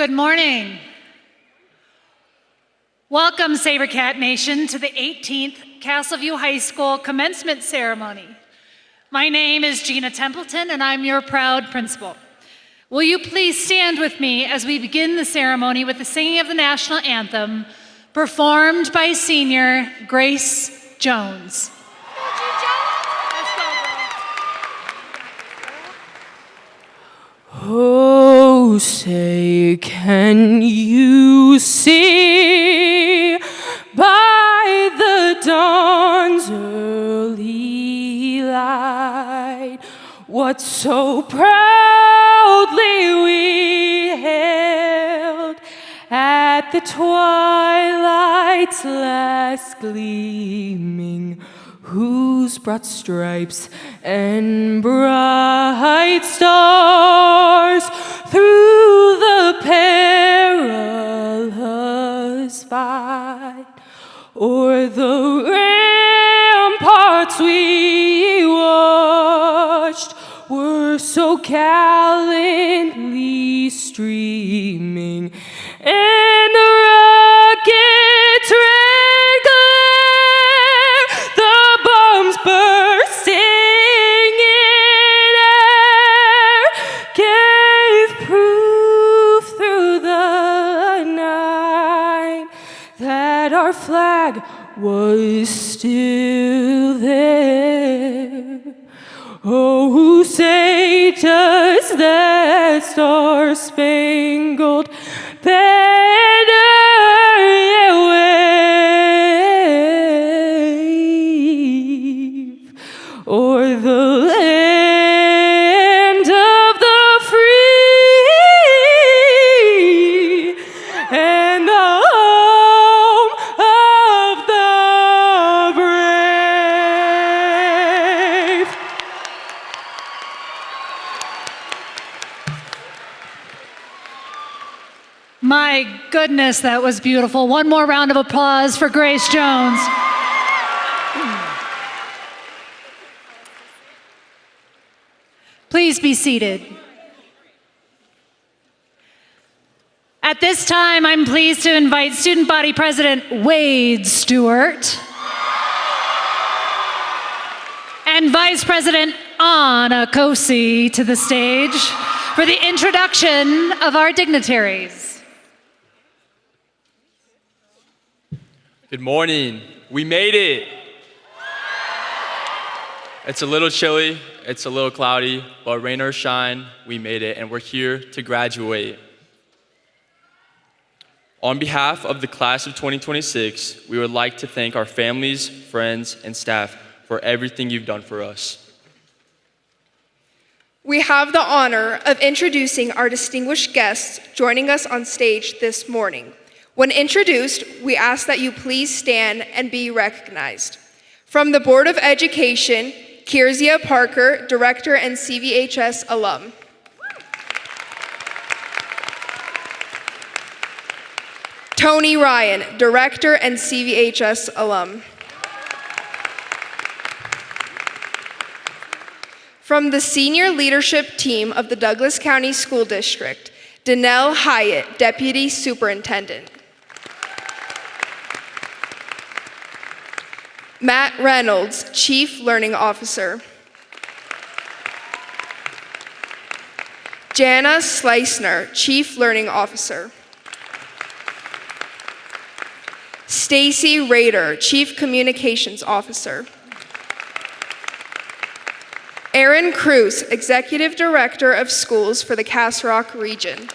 Good morning. Welcome, SaberCat Nation, to the 18th Castleview High School commencement ceremony. My name is Gina Templeton, and I'm your proud principal. Will you please stand with me as we begin the ceremony with the singing of the national anthem, performed by senior Grace Jones. Oh, say, can you see by the dawn's early light what so proudly we hailed at the twilight's last gleaming, whose broad stripes and bright stars through the perilous fight o'er the ramparts we watched were so gallantly streaming, and the rockets red glare, the bombs bursting in air, gave proof through the night that our flag was still there. Oh, say does that star-spangled banner yet wave o'er the land of the free and the home of the brave. My goodness, that was beautiful. One more round of applause for Grace Jones. Please be seated. At this time, I'm pleased to invite Student Body President Wade Stewart and Vice President Anna Kosi to the stage for the introduction of our dignitaries. Good morning. We made it. It's a little chilly, it's a little cloudy, but rain or shine, we made it, and we're here to graduate. On behalf of the class of 2026, we would like to thank our families, friends, and staff for everything you've done for us. We have the honor of introducing our distinguished guests joining us on stage this morning. When introduced, we ask that you please stand and be recognized. From the Board of Education, Kirzia Parker, Director and CVHS alum. Tony Ryan, Director and CVHS alum. From the Senior Leadership Team of the Douglas County School District, Danelle Hyatt, Deputy Superintendent. Matt Reynolds, Chief Learning Officer. Jana Sleisner, Chief Learning Officer. Stacy Rader, Chief Communications Officer. Aaron Cruz, Executive Director of Schools for the Castle Rock region.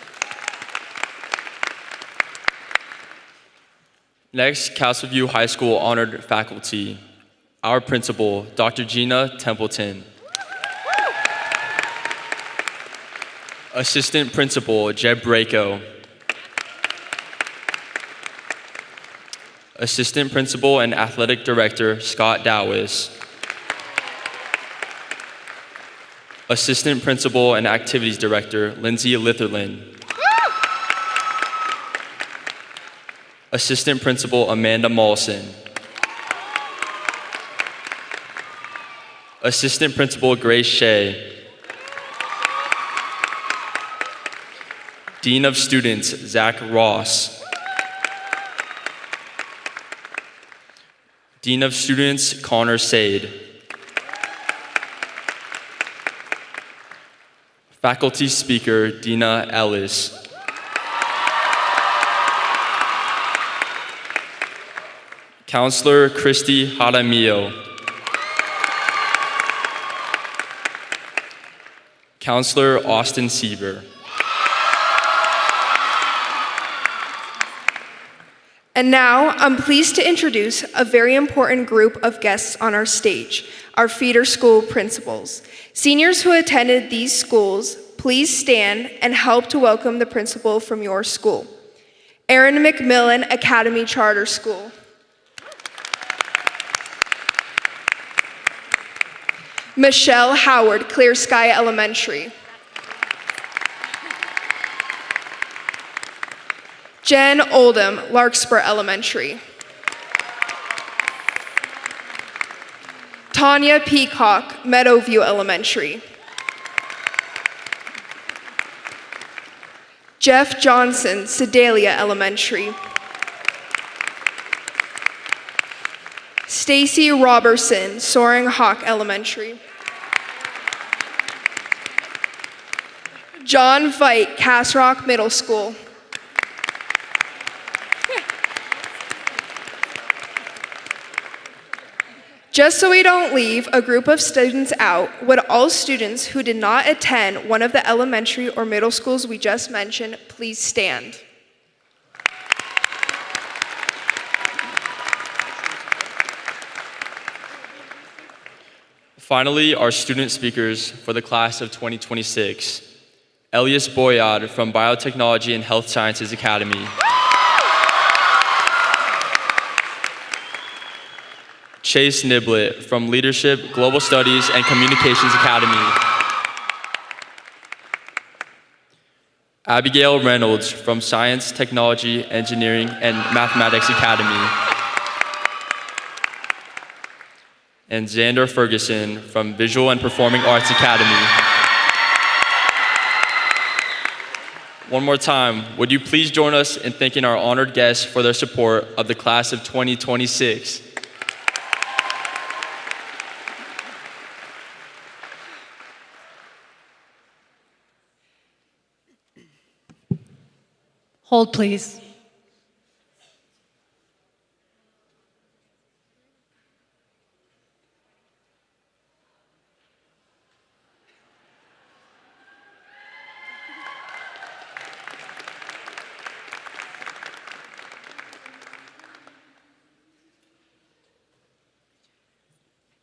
Next, Castleview High School honored faculty. Our principal, Dr. Gina Templeton. Assistant Principal, Jeb Braco. Assistant Principal and Athletic Director, Scott Dowis. Assistant Principal and Activities Director, Lindsay Litherland. Assistant Principal, Amanda Molson. Assistant Principal, Grace Shea. Dean of Students, Zach Ross. Dean of Students, Connor Sade. Faculty Speaker, Dina Ellis. Counselor Christy Jaramillo. Counselor Austin Siever. And now, I'm pleased to introduce a very important group of guests on our stage, our feeder school principals. Seniors who attended these schools, please stand and help to welcome the principal from your school. Aaron McMillan Academy Charter School. Michelle Howard, Clear Sky Elementary. Jen Oldham, Larkspur Elementary. Tanya Peacock, Meadowview Elementary. Jeff Johnson, Sedalia Elementary. Stacy Robertson, Soaring Hawk Elementary. John Veit, Cass Rock Middle School. Just so we don't leave a group of students out, would all students who did not attend one of the elementary or middle schools we just mentioned please stand? Finally, our student speakers for the class of 2026. Elias Boyad from Biotechnology and Health Sciences Academy. Chase Niblett from Leadership, Global Studies, and Communications Academy. Abigail Reynolds from Science, Technology, Engineering, and Mathematics Academy. And Xander Ferguson from Visual and Performing Arts Academy. One more time, would you please join us in thanking our honored guests for their support of the class of 2026. Hold, please.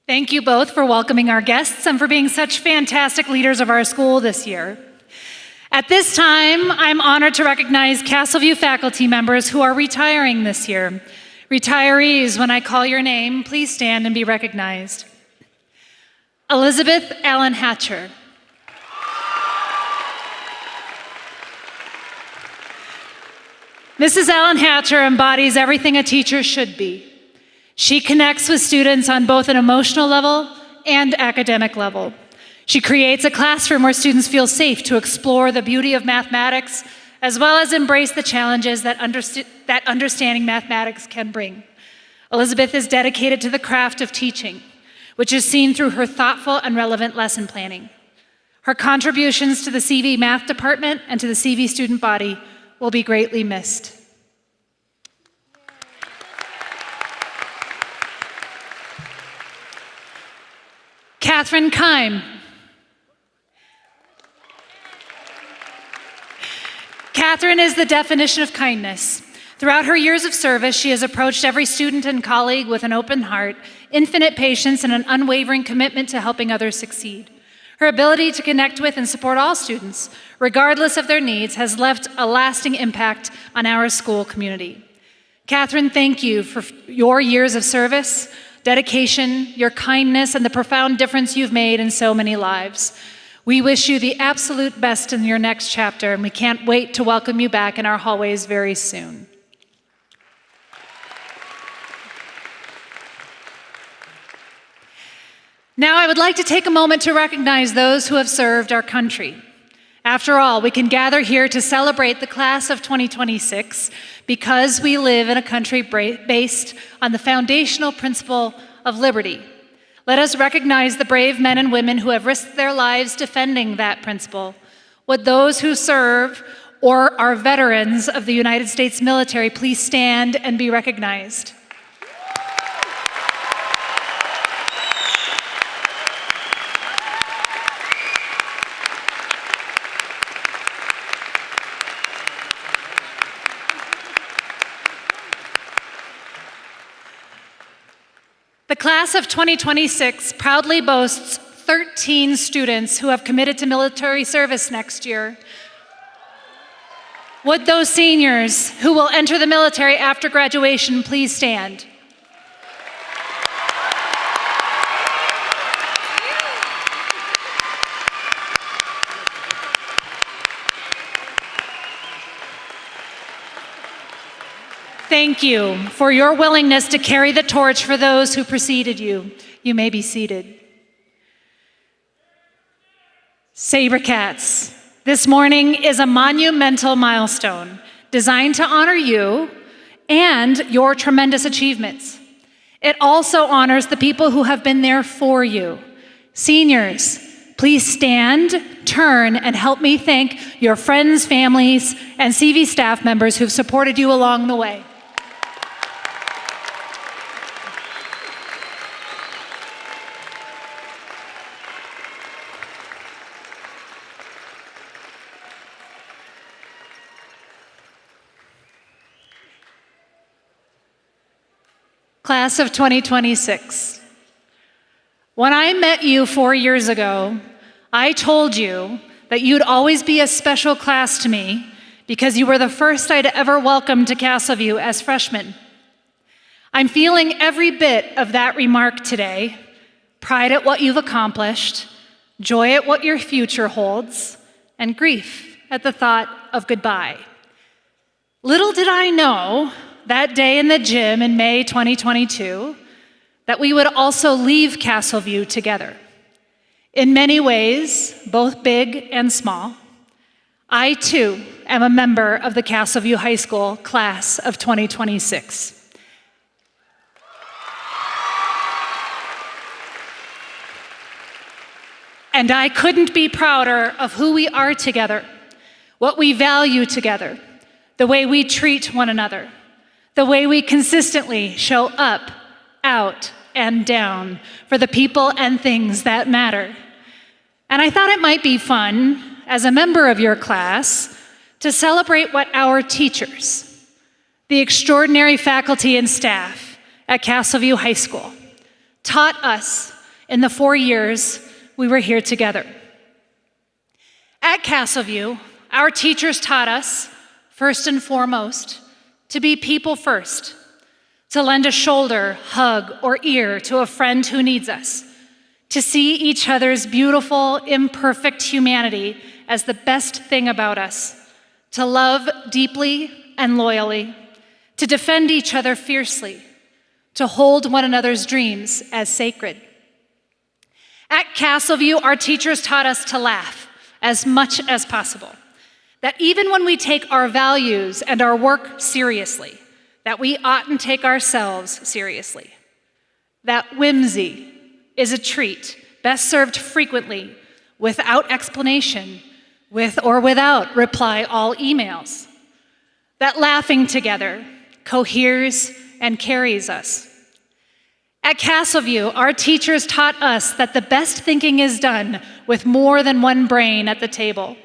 Thank you both for welcoming our guests and for being such fantastic leaders of our school this year. At this time, I'm honored to recognize Castleview faculty members who are retiring this year. Retirees, when I call your name, please stand and be recognized. Elizabeth Allen Hatcher. Mrs. Allen Hatcher embodies everything a teacher should be. She connects with students on both an emotional level and academic level. She creates a classroom where students feel safe to explore the beauty of mathematics, as well as embrace the challenges that understanding mathematics can bring. Elizabeth is dedicated to the craft of teaching, which is seen through her thoughtful and relevant lesson planning. Her contributions to the CV Math Department and to the CV student body will be greatly missed. Catherine Keim. Catherine is the definition of kindness. Throughout her years of service, she has approached every student and colleague with an open heart, infinite patience, and an unwavering commitment to helping others succeed. Her ability to connect with and support all students, regardless of their needs, has left a lasting impact on our school community. Catherine, thank you for your years of service, dedication, your kindness, and the profound difference you've made in so many lives. We wish you the absolute best in your next chapter, and we can't wait to welcome you back in our hallways very soon. Now, I would like to take a moment to recognize those who have served our country. After all, we can gather here to celebrate the class of 2026 because we live in a country based on the foundational principle of liberty. Let us recognize the brave men and women who have risked their lives defending that principle. Would those who serve or are veterans of the United States military please stand and be recognized? The class of 2026 proudly boasts 13 students who have committed to military service next year. Would those seniors who will enter the military after graduation please stand? Thank you for your willingness to carry the torch for those who preceded you. You may be seated. Sabercats, this morning is a monumental milestone designed to honor you and your tremendous achievements. It also honors the people who have been there for you. Seniors, please stand, turn, and help me thank your friends, families, and CV staff members who've supported you along the way. Class of 2026. When I met you 4 years ago, I told you that you'd always be a special class to me because you were the first I'd ever welcomed to Castleview as freshmen. I'm feeling every bit of that remark today, pride at what you've accomplished, joy at what your future holds, and grief at the thought of goodbye. Little did I know that day in the gym in May 2022 that we would also leave Castleview together. In many ways, both big and small, I too am a member of the Castleview High School class of 2026. And I couldn't be prouder of who we are together, what we value together, the way we treat one another, the way we consistently show up, out, and down for the people and things that matter. And I thought it might be fun, as a member of your class, to celebrate what our teachers, the extraordinary faculty and staff at Castleview High School, taught us in the 4 years we were here together. At Castleview, our teachers taught us, first and foremost, to be people first, to lend a shoulder, hug, or ear to a friend who needs us, to see each other's beautiful, imperfect humanity as the best thing about us, to love deeply and loyally, to defend each other fiercely, to hold one another's dreams as sacred. At Castleview, our teachers taught us to laugh as much as possible. That even when we take our values and our work seriously, that we oughtn't take ourselves seriously. That whimsy is a treat best served frequently, without explanation, with or without reply all emails. That laughing together coheres and carries us. At Castleview, our teachers taught us that the best thinking is done with more than one brain at the table.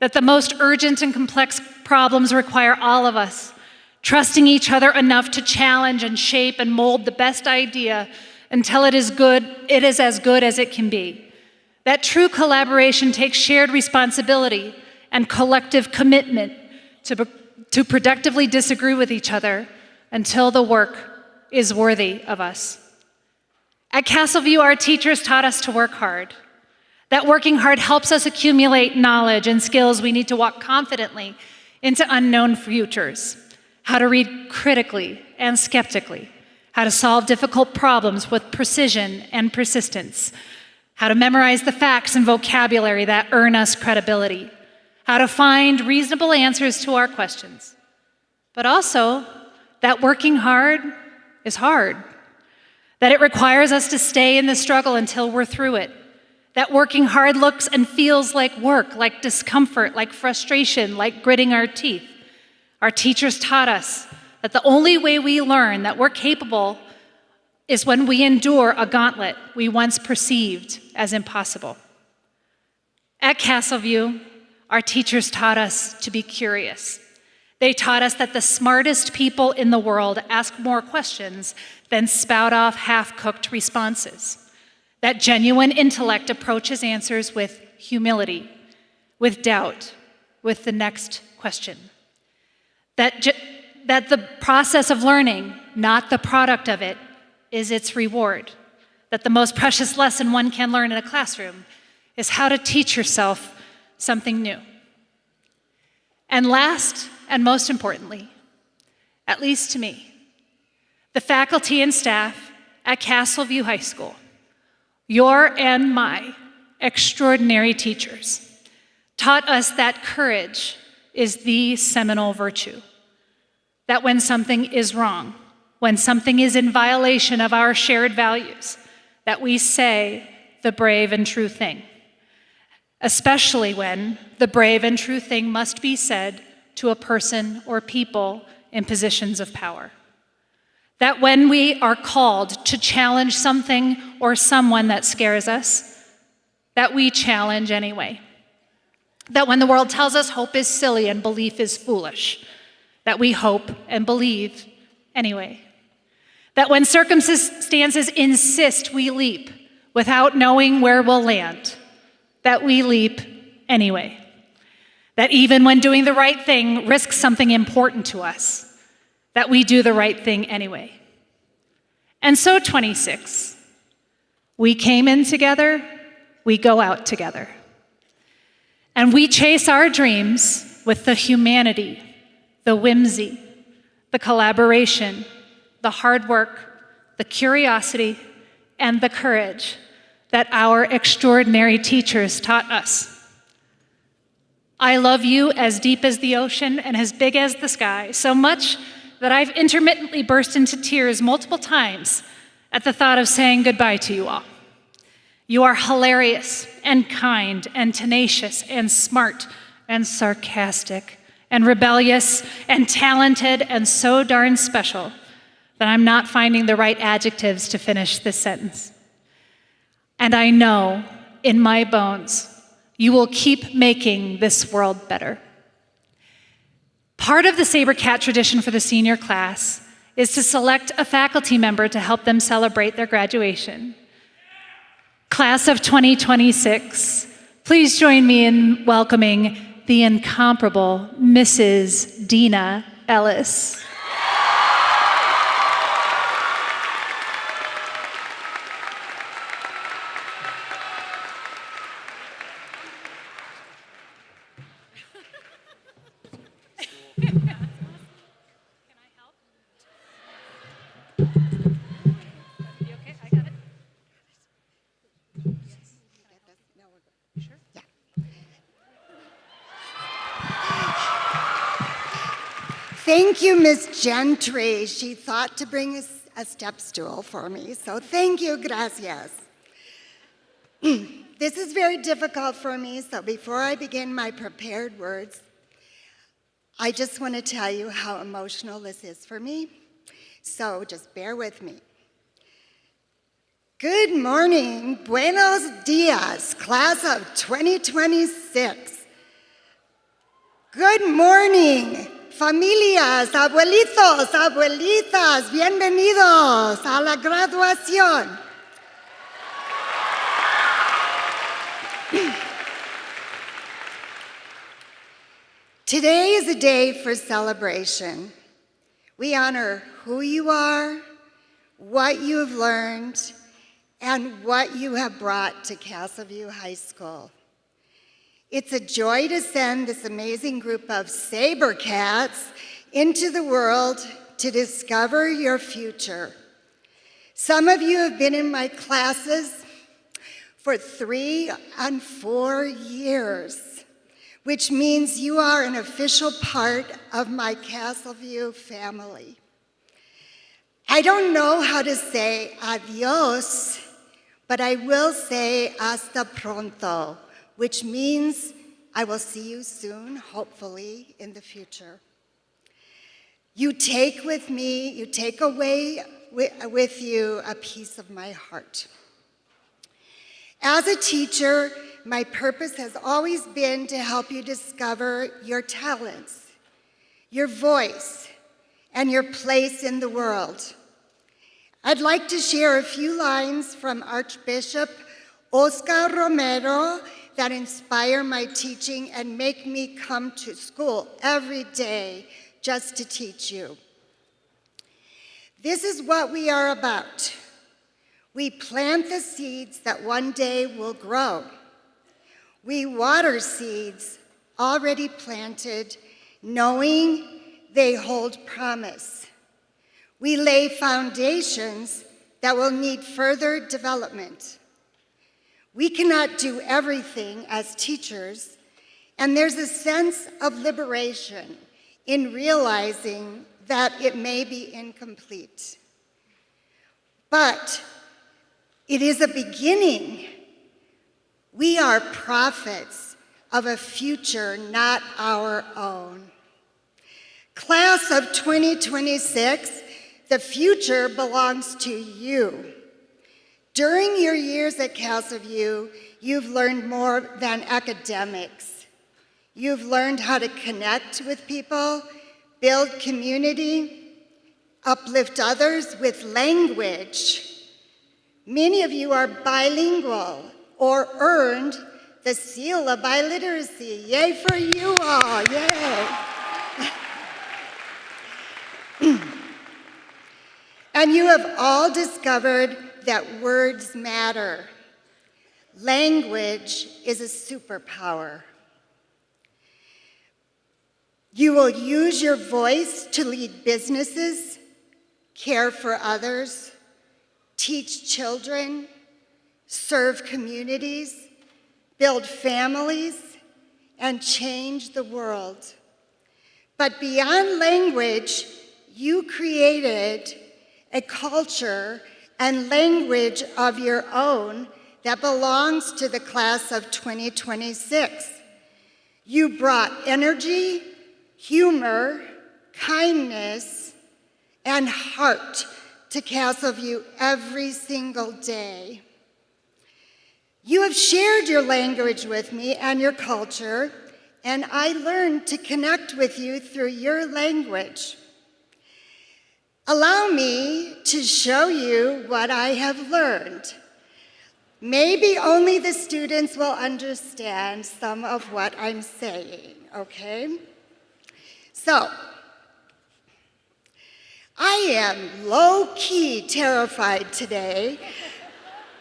That the most urgent and complex problems require all of us, trusting each other enough to challenge and shape and mold the best idea until it is as good as it can be. That true collaboration takes shared responsibility and collective commitment to productively disagree with each other until the work is worthy of us. At Castleview, our teachers taught us to work hard. That working hard helps us accumulate knowledge and skills we need to walk confidently into unknown futures. How to read critically and skeptically. How to solve difficult problems with precision and persistence. How to memorize the facts and vocabulary that earn us credibility. how to find reasonable answers to our questions, but also that working hard is hard, that it requires us to stay in the struggle until we're through it, that working hard looks and feels like work, like discomfort, like frustration, like gritting our teeth. Our teachers taught us that the only way we learn that we're capable is when we endure a gauntlet we once perceived as impossible. At Castleview, our teachers taught us to be curious. They taught us that the smartest people in the world ask more questions than spout off half-cooked responses. That genuine intellect approaches answers with humility, with doubt, with the next question. That the process of learning, not the product of it, is its reward. That the most precious lesson one can learn in a classroom is how to teach yourself something new. And last and most importantly, at least to me, the faculty and staff at Castleview High School, your and my extraordinary teachers, taught us that courage is the seminal virtue. That when something is wrong, when something is in violation of our shared values, that we say the brave and true thing, especially when the brave and true thing must be said to a person or people in positions of power. That when we are called to challenge something or someone that scares us, that we challenge anyway. That when the world tells us hope is silly and belief is foolish, that we hope and believe anyway. That when circumstances insist we leap without knowing where we'll land, that we leap anyway. That even when doing the right thing risks something important to us, that we do the right thing anyway. And so 26, we came in together, we go out together. And we chase our dreams with the humanity, the whimsy, the collaboration, the hard work, the curiosity, and the courage that our extraordinary teachers taught us. I love you as deep as the ocean and as big as the sky, so much that I've intermittently burst into tears multiple times at the thought of saying goodbye to you all. You are hilarious and kind and tenacious and smart and sarcastic and rebellious and talented and so darn special that I'm not finding the right adjectives to finish this sentence. And I know in my bones you will keep making this world better. Part of the SaberCat tradition for the senior class is to select a faculty member to help them celebrate their graduation. Class of 2026, please join me in welcoming the incomparable Mrs. Dina Ellis. Thank you, Miss Gentry. She thought to bring a step stool for me, so thank you, gracias. This is very difficult for me, so before I begin my prepared words, I just want to tell you how emotional this is for me, so just bear with me. Good morning, buenos dias, class of 2026. Good morning, familias, abuelitos, abuelitas, bienvenidos a la graduación. Today is a day for celebration. We honor who you are, what you have learned, and what you have brought to Castleview High School. It's a joy to send this amazing group of SaberCats into the world to discover your future. Some of you have been in my classes for 3 and 4 years. which means you are an official part of my Castleview family. I don't know how to say adios, but I will say hasta pronto, which means I will see you soon, hopefully, in the future. You take away with you a piece of my heart. As a teacher, my purpose has always been to help you discover your talents, your voice, and your place in the world. I'd like to share a few lines from Archbishop Oscar Romero that inspire my teaching and make me come to school every day just to teach you. This is what we are about. We plant the seeds that one day will grow. We water seeds already planted, knowing they hold promise. We lay foundations that will need further development. We cannot do everything as teachers, and there's a sense of liberation in realizing that it may be incomplete. But it is a beginning. We are prophets of a future not our own. Class of 2026, the future belongs to you. During your years at Castleview, you've learned more than academics. You've learned how to connect with people, build community, uplift others with language. Many of you are bilingual or earned the seal of biliteracy. Yay for you all, yay. And you have all discovered that words matter. Language is a superpower. You will use your voice to lead businesses, care for others, teach children, serve communities, build families, and change the world. But beyond language, you created a culture and language of your own that belongs to the class of 2026. You brought energy, humor, kindness, and heart to Castleview every single day. You have shared your language with me and your culture, and I learned to connect with you through your language. Allow me to show you what I have learned. Maybe only the students will understand some of what I'm saying, okay? So, I am low-key terrified today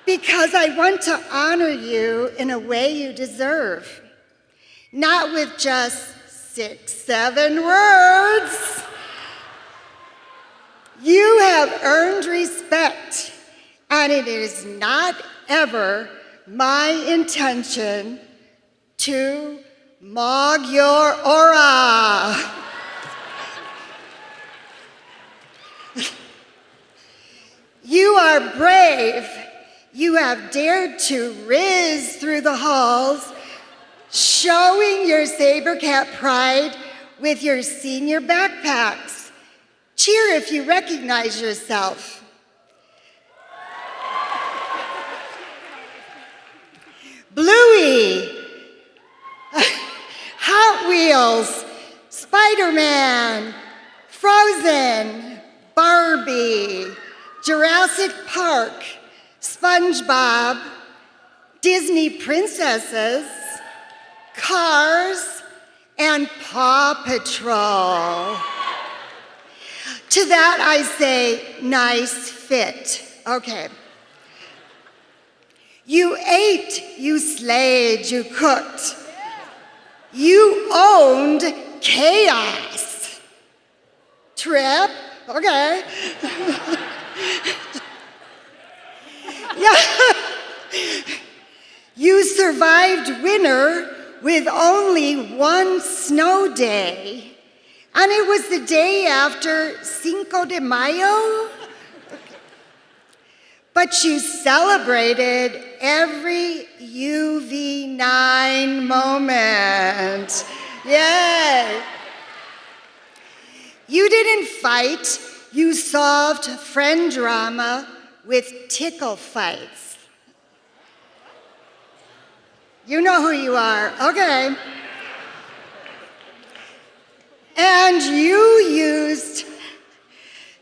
because I want to honor you in a way you deserve. Not with just 6, 7 words. You have earned respect, and it is not ever my intention to mog your aura. You are brave. You have dared to riz through the halls, showing your SaberCat pride with your senior backpacks. Cheer if you recognize yourself. Bluey, Hot Wheels, Spider-Man, Frozen, Barbie, Jurassic Park, SpongeBob, Disney princesses, Cars, and Paw Patrol. To that I say, nice fit. Okay. You ate, you slayed, you cooked. You owned chaos. Trip, okay. Yeah. You survived winter with only one snow day, and it was the day after Cinco de Mayo. But you celebrated every UV9 moment. Yay! You didn't fight, you solved friend drama with tickle fights. You know who you are, okay. And you used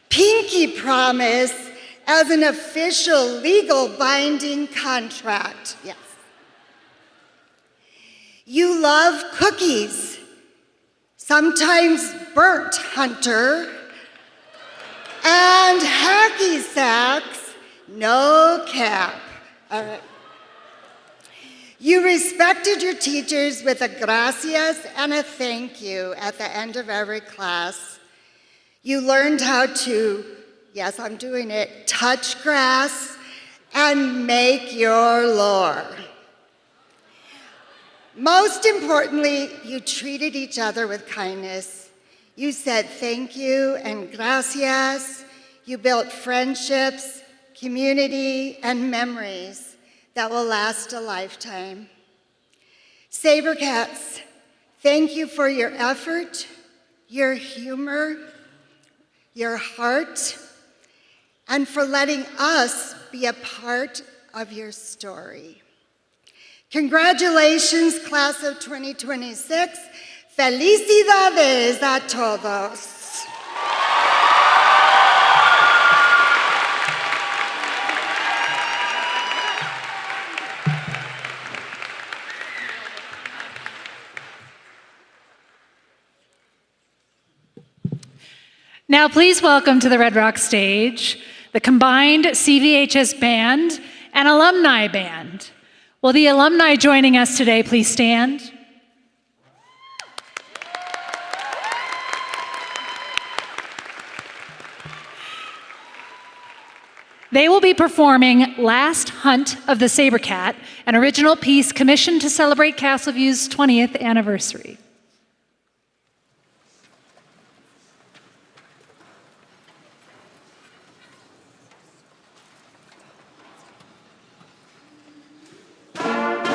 pinky promise as an official legal binding contract, yes. You love cookies, sometimes burnt, Hunter, and hacky sacks, no cap. All right. You respected your teachers with a gracias and a thank you at the end of every class. You learned how to, yes, I'm doing it, touch grass and make your lore. Most importantly, you treated each other with kindness. You said thank you and gracias. You built friendships, community, and memories that will last a lifetime. Sabercats, thank you for your effort, your humor, your heart, and for letting us be a part of your story. Congratulations, class of 2026. Felicidades a todos. Now please welcome to the Red Rock stage the combined CVHS band and alumni band. Will the alumni joining us today please stand? They will be performing Last Hunt of the Sabercat, an original piece commissioned to celebrate Castle-View's 20th anniversary. Thank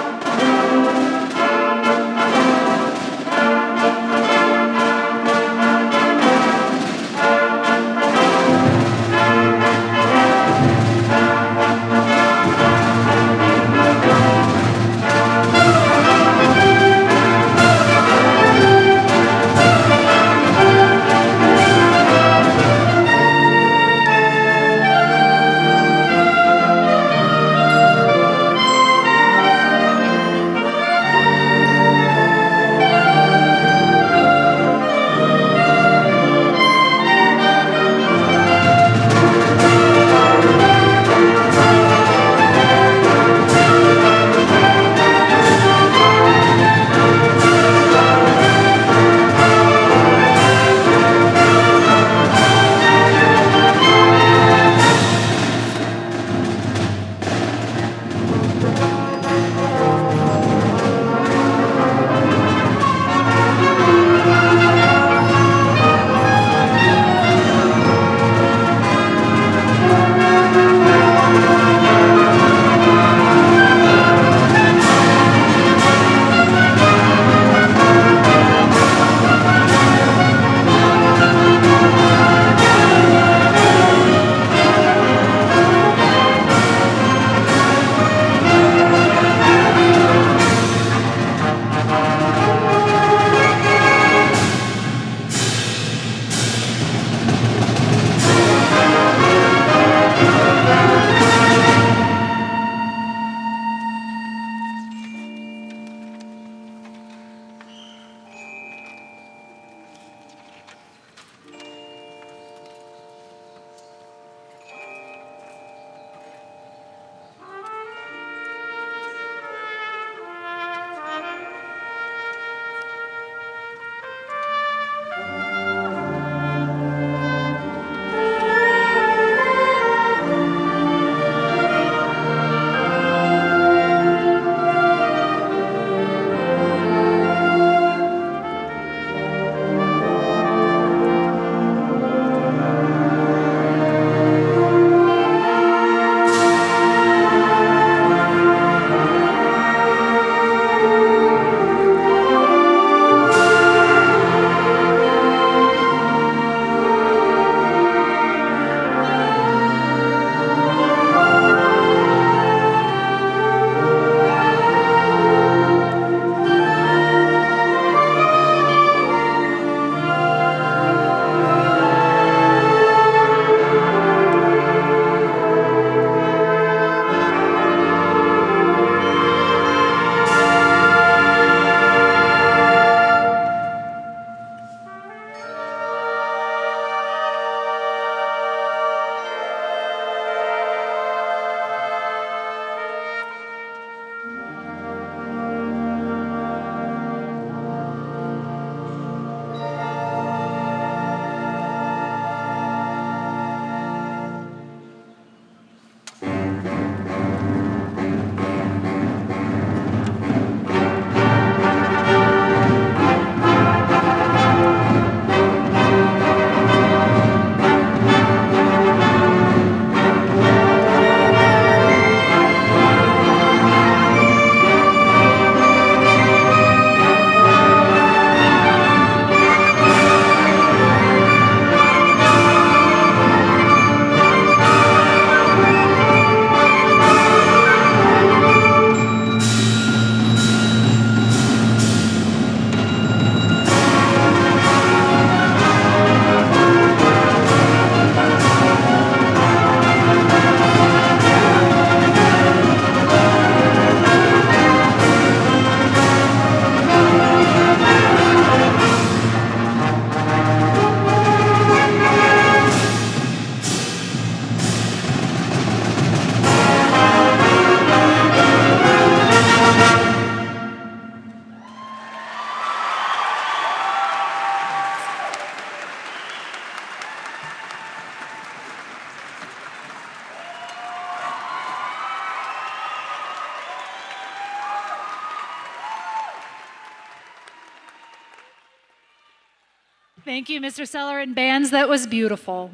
Thank you, Mr. Seller and bands. That was beautiful.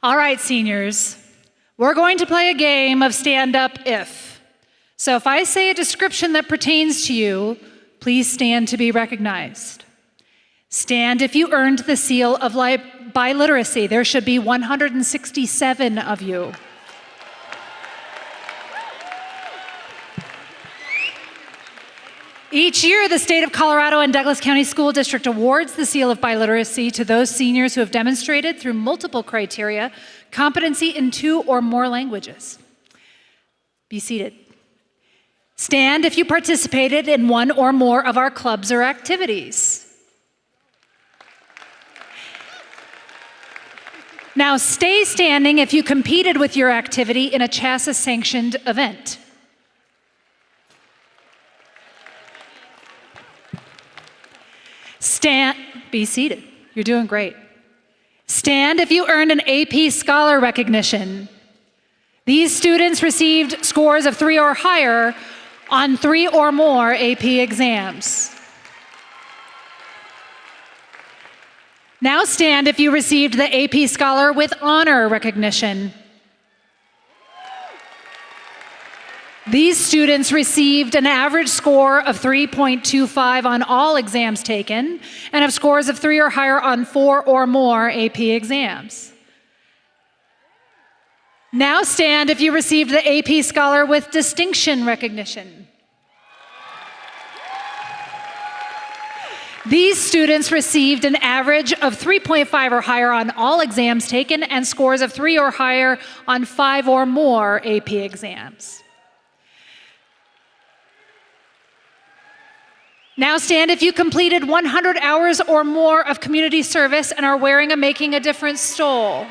All right, seniors, we're going to play a game of stand up if. So if I say a description that pertains to you, please stand to be recognized. Stand if you earned the seal of biliteracy. There should be 167 of you. Each year, the state of Colorado and Douglas County School District awards the seal of biliteracy to those seniors who have demonstrated through multiple criteria competency in 2 or more languages. Be seated. Stand if you participated in 1 or more of our clubs or activities. Now stay standing if you competed with your activity in a CHASA-sanctioned event. Be seated. You're doing great. Stand if you earned an AP Scholar recognition. These students received scores of 3 or higher on 3 or more AP exams. Now stand if you received the AP Scholar with honor recognition. These students received an average score of 3.25 on all exams taken and have scores of 3 or higher on 4 or more AP exams. Now stand if you received the AP Scholar with distinction recognition. These students received an average of 3.5 or higher on all exams taken and scores of 3 or higher on 5 or more AP exams. Now stand if you completed 100 hours or more of community service and are wearing a Making a Difference stole.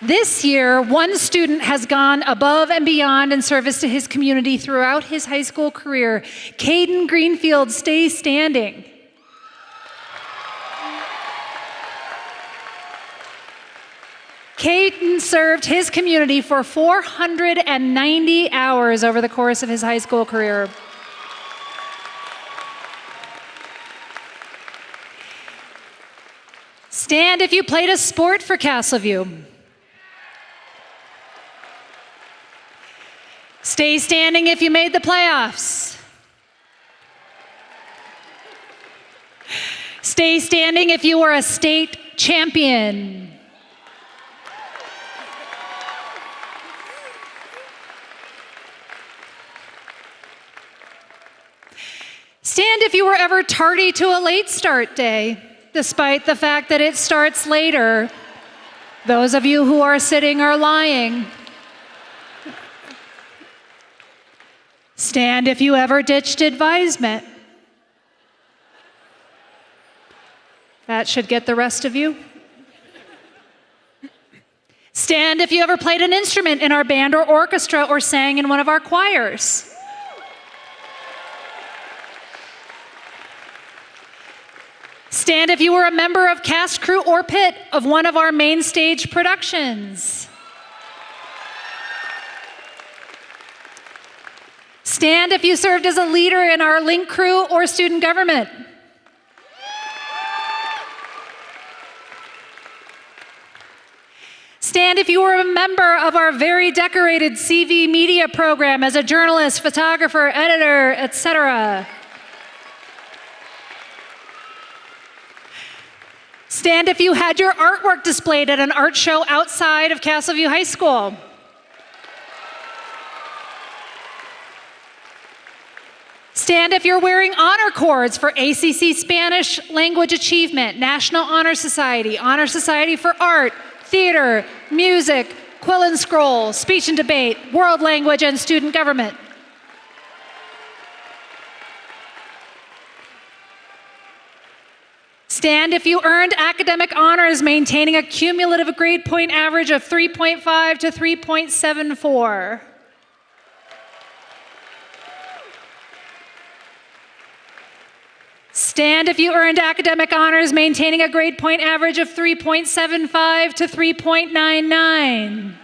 This year, 1 student has gone above and beyond in service to his community throughout his high school career. Caden Greenfield, stay standing. Caden served his community for 490 hours over the course of his high school career. Stand if you played a sport for Castleview. Stay standing if you made the playoffs. Stay standing if you were a state champion. Stand if you were ever tardy to a late start day, despite the fact that it starts later. Those of you who are sitting are lying. Stand if you ever ditched advisement. That should get the rest of you. Stand if you ever played an instrument in our band or orchestra or sang in one of our choirs. Stand if you were a member of cast, crew, or pit of one of our main stage productions. Stand if you served as a leader in our link crew or student government. Stand if you were a member of our very decorated CV media program as a journalist, photographer, editor, etc. Stand if you had your artwork displayed at an art show outside of Castleview High School. Stand if you're wearing honor cords for ACC Spanish Language Achievement, National Honor Society for Art, Theater, Music, Quill and Scroll, Speech and Debate, World Language, and Student Government. Stand if you earned academic honors maintaining a cumulative grade point average of 3.5 to 3.74. Stand if you earned academic honors maintaining a grade point average of 3.75 to 3.99.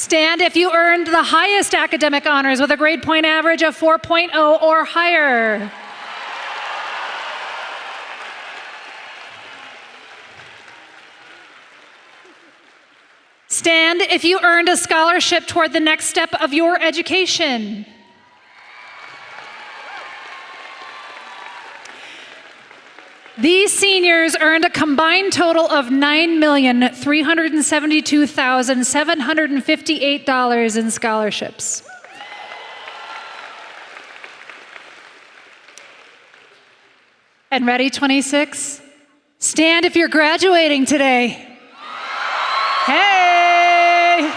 Stand if you earned the highest academic honors with a grade point average of 4.0 or higher. Stand if you earned a scholarship toward the next step of your education. These seniors earned a combined total of $9,372,758 in scholarships. And ready, 26? Stand if you're graduating today. Hey!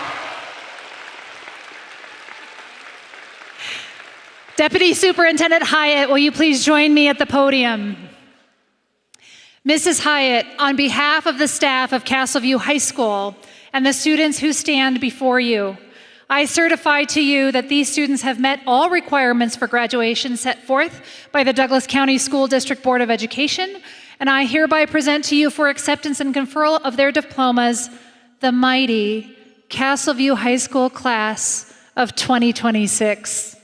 Deputy Superintendent Hyatt, will you please join me at the podium? Mrs. Hyatt, on behalf of the staff of Castleview High School and the students who stand before you, I certify to you that these students have met all requirements for graduation set forth by the Douglas County School District Board of Education, and I hereby present to you for acceptance and conferral of their diplomas the mighty Castleview High School class of 2026.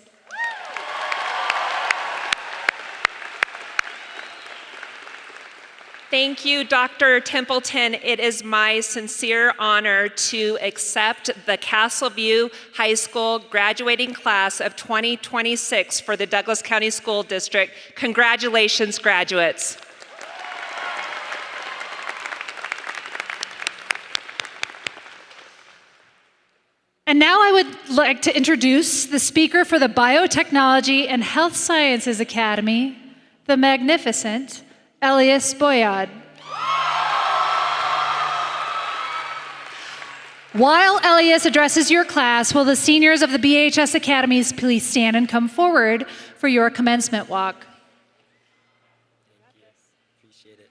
Thank you, Dr. Templeton. It is my sincere honor to accept the Castleview High School graduating class of 2026 for the Douglas County School District. Congratulations, graduates. And now I would like to introduce the speaker for the Biotechnology and Health Sciences Academy, the magnificent Elias Boyad. While Elias addresses your class, will the seniors of the BHS Academies please stand and come forward for your commencement walk? Appreciate it.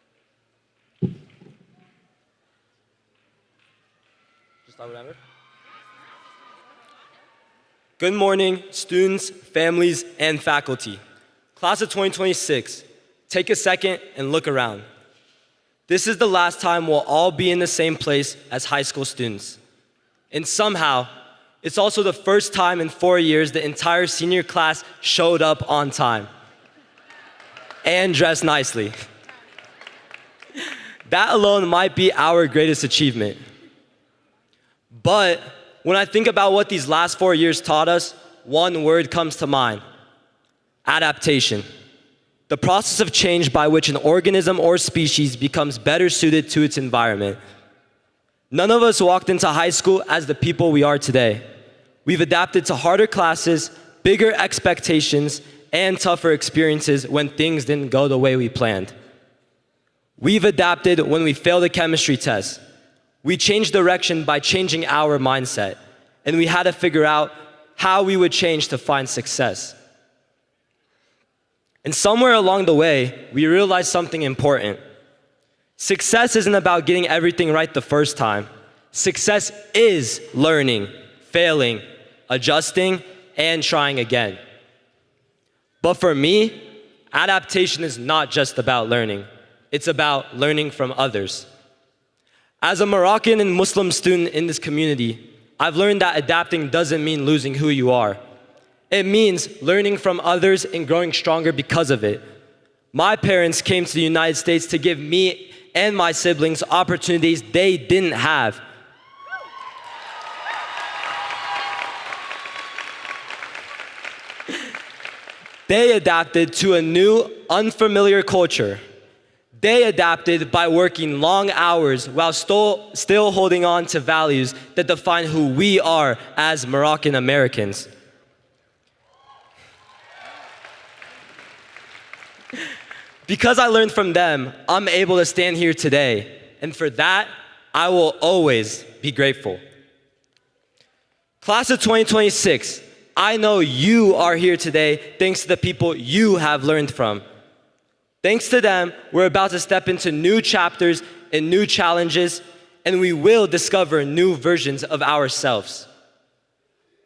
Just start whatever. Good morning, students, families, and faculty. Class of 2026, take a second and look around. This is the last time we'll all be in the same place as high school students. And somehow, it's also the first time in 4 years the entire senior class showed up on time and dressed nicely. That alone might be our greatest achievement. But when I think about what these last 4 years taught us, one word comes to mind: adaptation. The process of change by which an organism or species becomes better suited to its environment. None of us walked into high school as the people we are today. We've adapted to harder classes, bigger expectations, and tougher experiences when things didn't go the way we planned. We've adapted when we failed a chemistry test. We changed direction by changing our mindset, and we had to figure out how we would change to find success. And somewhere along the way, we realized something important. Success isn't about getting everything right the first time. Success is learning, failing, adjusting, and trying again. But for me, adaptation is not just about learning. It's about learning from others. As a Moroccan and Muslim student in this community, I've learned that adapting doesn't mean losing who you are. It means learning from others and growing stronger because of it. My parents came to the United States to give me and my siblings opportunities they didn't have. They adapted to a new, unfamiliar culture. They adapted by working long hours while still holding on to values that define who we are as Moroccan Americans. Because I learned from them, I'm able to stand here today. And for that, I will always be grateful. Class of 2026, I know you are here today thanks to the people you have learned from. Thanks to them, we're about to step into new chapters and new challenges, and we will discover new versions of ourselves.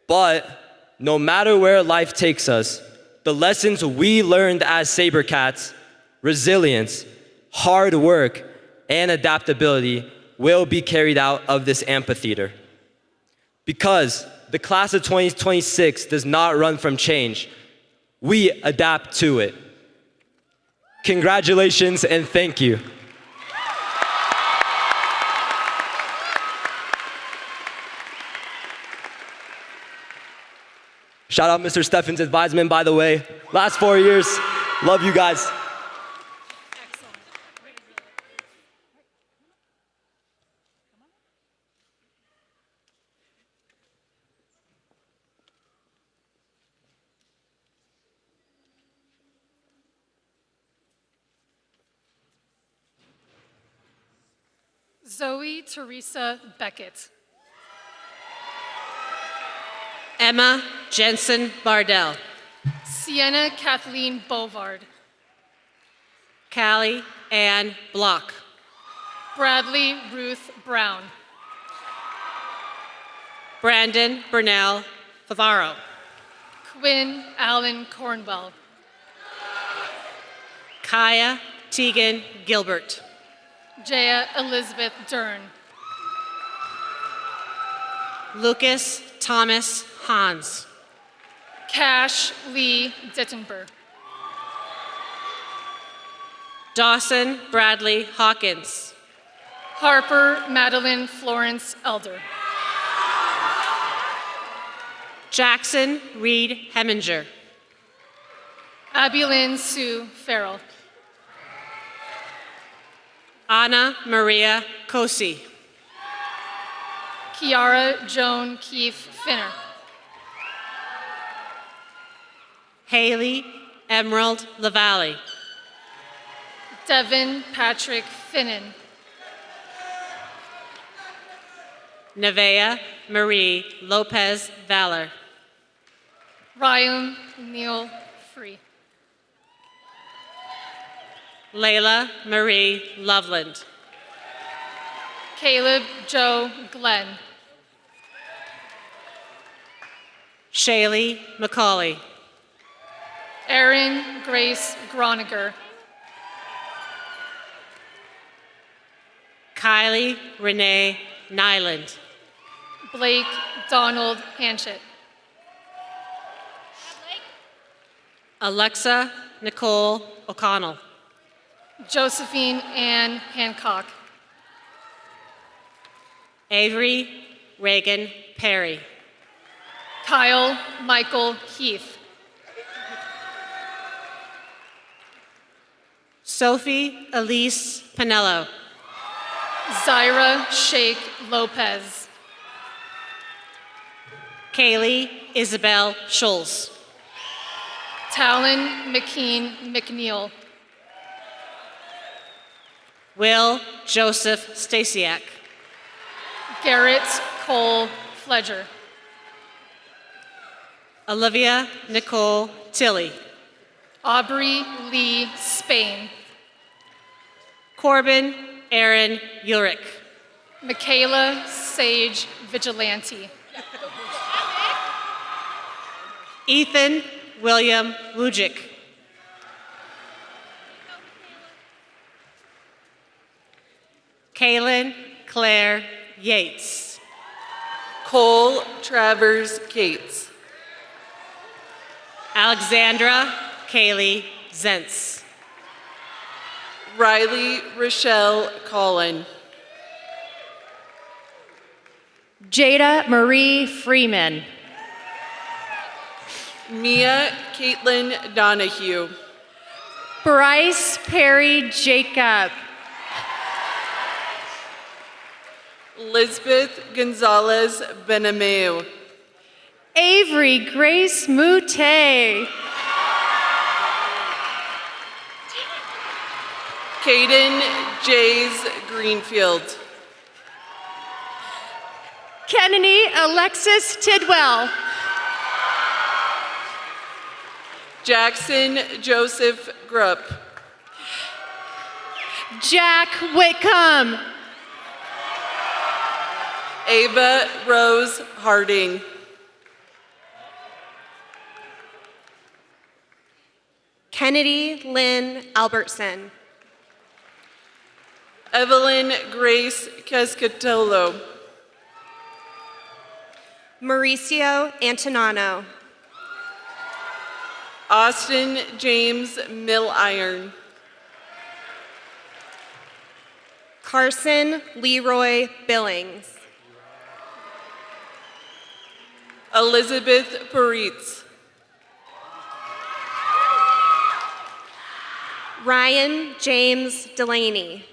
But no matter where life takes us, the lessons we learned as SaberCats, resilience, hard work, and adaptability will be carried out of this amphitheater. Because the class of 2026 does not run from change. We adapt to it. Congratulations and thank you. Shout out Mr. Steffens' advisement, by the way. Last 4 years, love you guys. Zoe Teresa Beckett. Emma Jensen Bardell. Sienna Kathleen Bovard. Callie Ann Block. Bradley Ruth Brown. Brandon Burnell Favaro. Quinn Allen Cornwell. Kaya Tegan Gilbert. Jaya Elizabeth Dern. Lucas Thomas Hans. Cash Lee Dittenberg. Dawson Bradley Hawkins. Harper Madeline Florence Elder. Jackson Reed Heminger. Abby Sue Farrell. Anna Maria Cosi. Kiara Joan Keefe Finner. Haley Emerald Lavalle. Devin Patrick Finnan. Nevea Marie Lopez Valor. Ryan Neil Free. Layla Marie Loveland. Caleb Joe Glenn. Shaylee McCauley. Erin Grace Groniger. Kylie Renee Nyland. Blake Donald Hanchett. Alexa Nicole O'Connell. Josephine Ann Hancock. Avery Reagan Perry. Kyle Michael Heath. Sophie Elise Pinello. Zaira Sheikh Lopez. Kaylee Isabel Schulz. Talon McKean McNeil. Will Joseph Stasiak. Garrett Cole Fledger. Olivia Nicole Tilley. Aubrey Lee Spain. Corbin Aaron Ulrich. Michaela Sage Vigilante. Ethan William Wujik. Kaylin Claire Yates. Cole Travers Cates. Alexandra Kaylee Zentz. Riley Rochelle Collin. Jada Marie Freeman. Mia Caitlin Donahue. Bryce Perry Jacob. Lisbeth Gonzalez Benameu. Avery Grace Mute. Caden Jays Greenfield. Kennedy Alexis Tidwell. Jackson Joseph Grupp. Jack Whitcomb. Ava Rose Harding. Kennedy Lynn Albertson. Evelyn Grace Cascatolo. Mauricio Antonano. Austin James Milliron. Carson Leroy Billings. Elizabeth Peritz. Ryan James Delaney.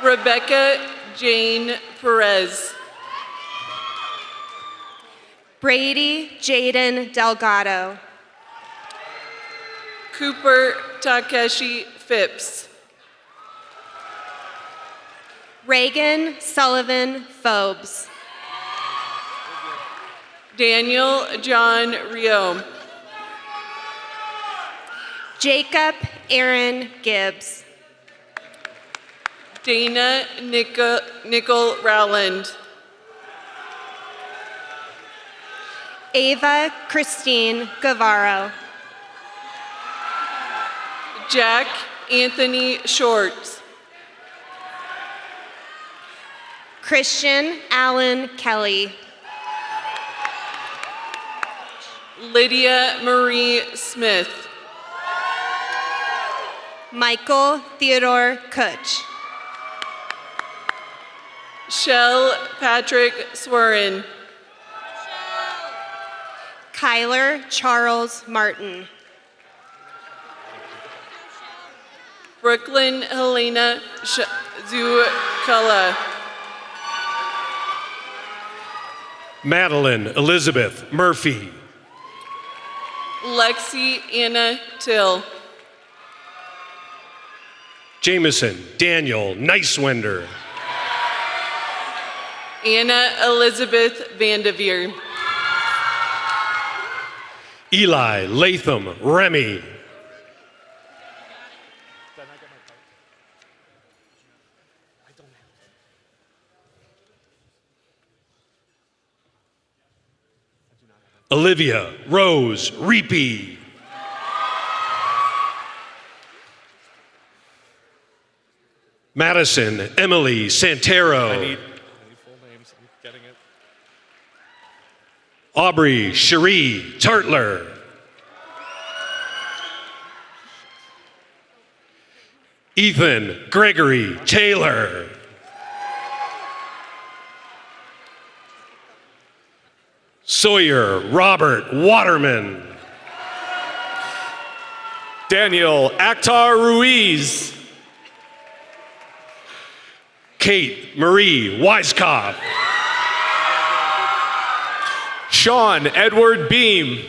Rebecca Jane Perez. Brady Jaden Delgado. Cooper Takeshi Phipps. Reagan Sullivan Phobes. Daniel John Rio. Jacob Aaron Gibbs. Dana Nicole Rowland. Ava Christine Guevaro. Jack Anthony Shorts. Christian Allen Kelly. Lydia Marie Smith. Michael Theodore Kutch. Shell Patrick Swerin. Kyler Charles Martin. Brooklyn Helena Zukala. Madeline Elizabeth Murphy. Lexi Anna Till. Jameson Daniel Neiswender. Anna Elizabeth Vandeveer. Eli Latham Remy. Olivia Rose Reapy. Madison Emily Santero. I need full names. I'm getting it. Aubrey Cherie Tartler. Ethan Gregory Taylor. Sawyer Robert Waterman. Daniel Akhtar Ruiz. Kate Marie Weiskopf. Sean Edward Beam.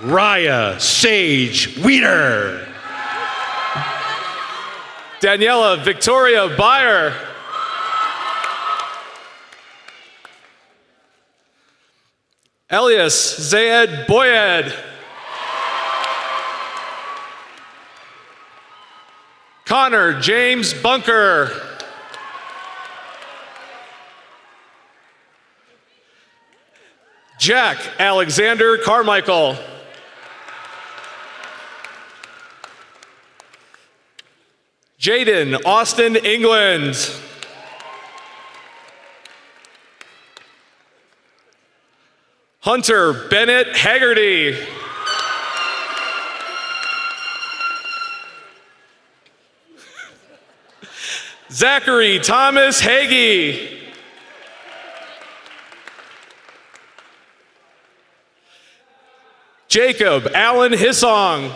Raya Sage Weeder. Daniela Victoria Byer. Elias Zayed Boyed. Connor James Bunker. Jack Alexander Carmichael. Jaden Austin England. Hunter Bennett Haggerty. Zachary Thomas Hagee. Jacob Allen Hissong.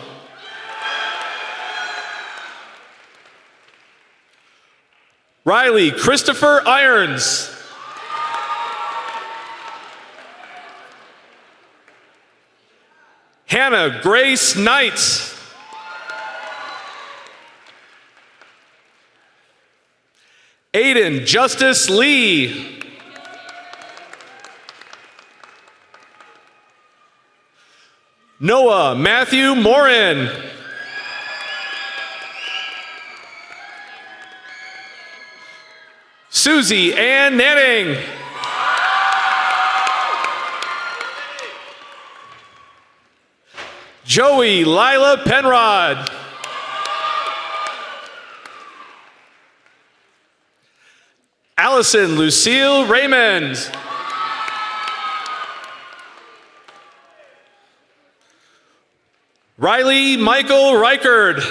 Riley Christopher Irons. Hannah Grace Knight. Aiden Justice Lee. Noah Matthew Morin. Susie Ann Netting. Joey Lila Penrod. Allison Lucille Raymond. Riley Michael Reichard.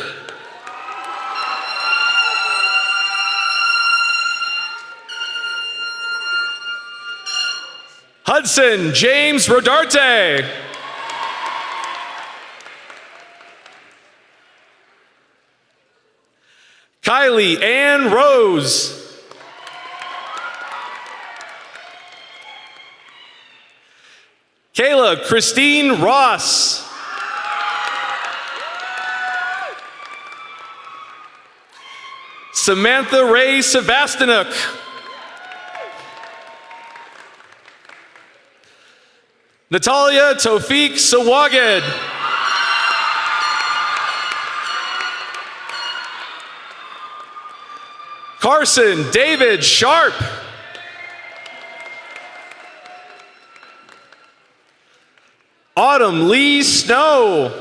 Hudson James Rodarte. Kylie Ann Rose. Kayla Christine Ross. Samantha Ray Sebastianuk. Natalia Tofik Sawaged. Carson David Sharp. Autumn Lee Snow.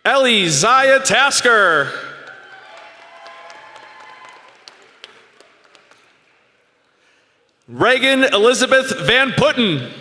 Ellie Zaya Tasker. Reagan Elizabeth Van Putten.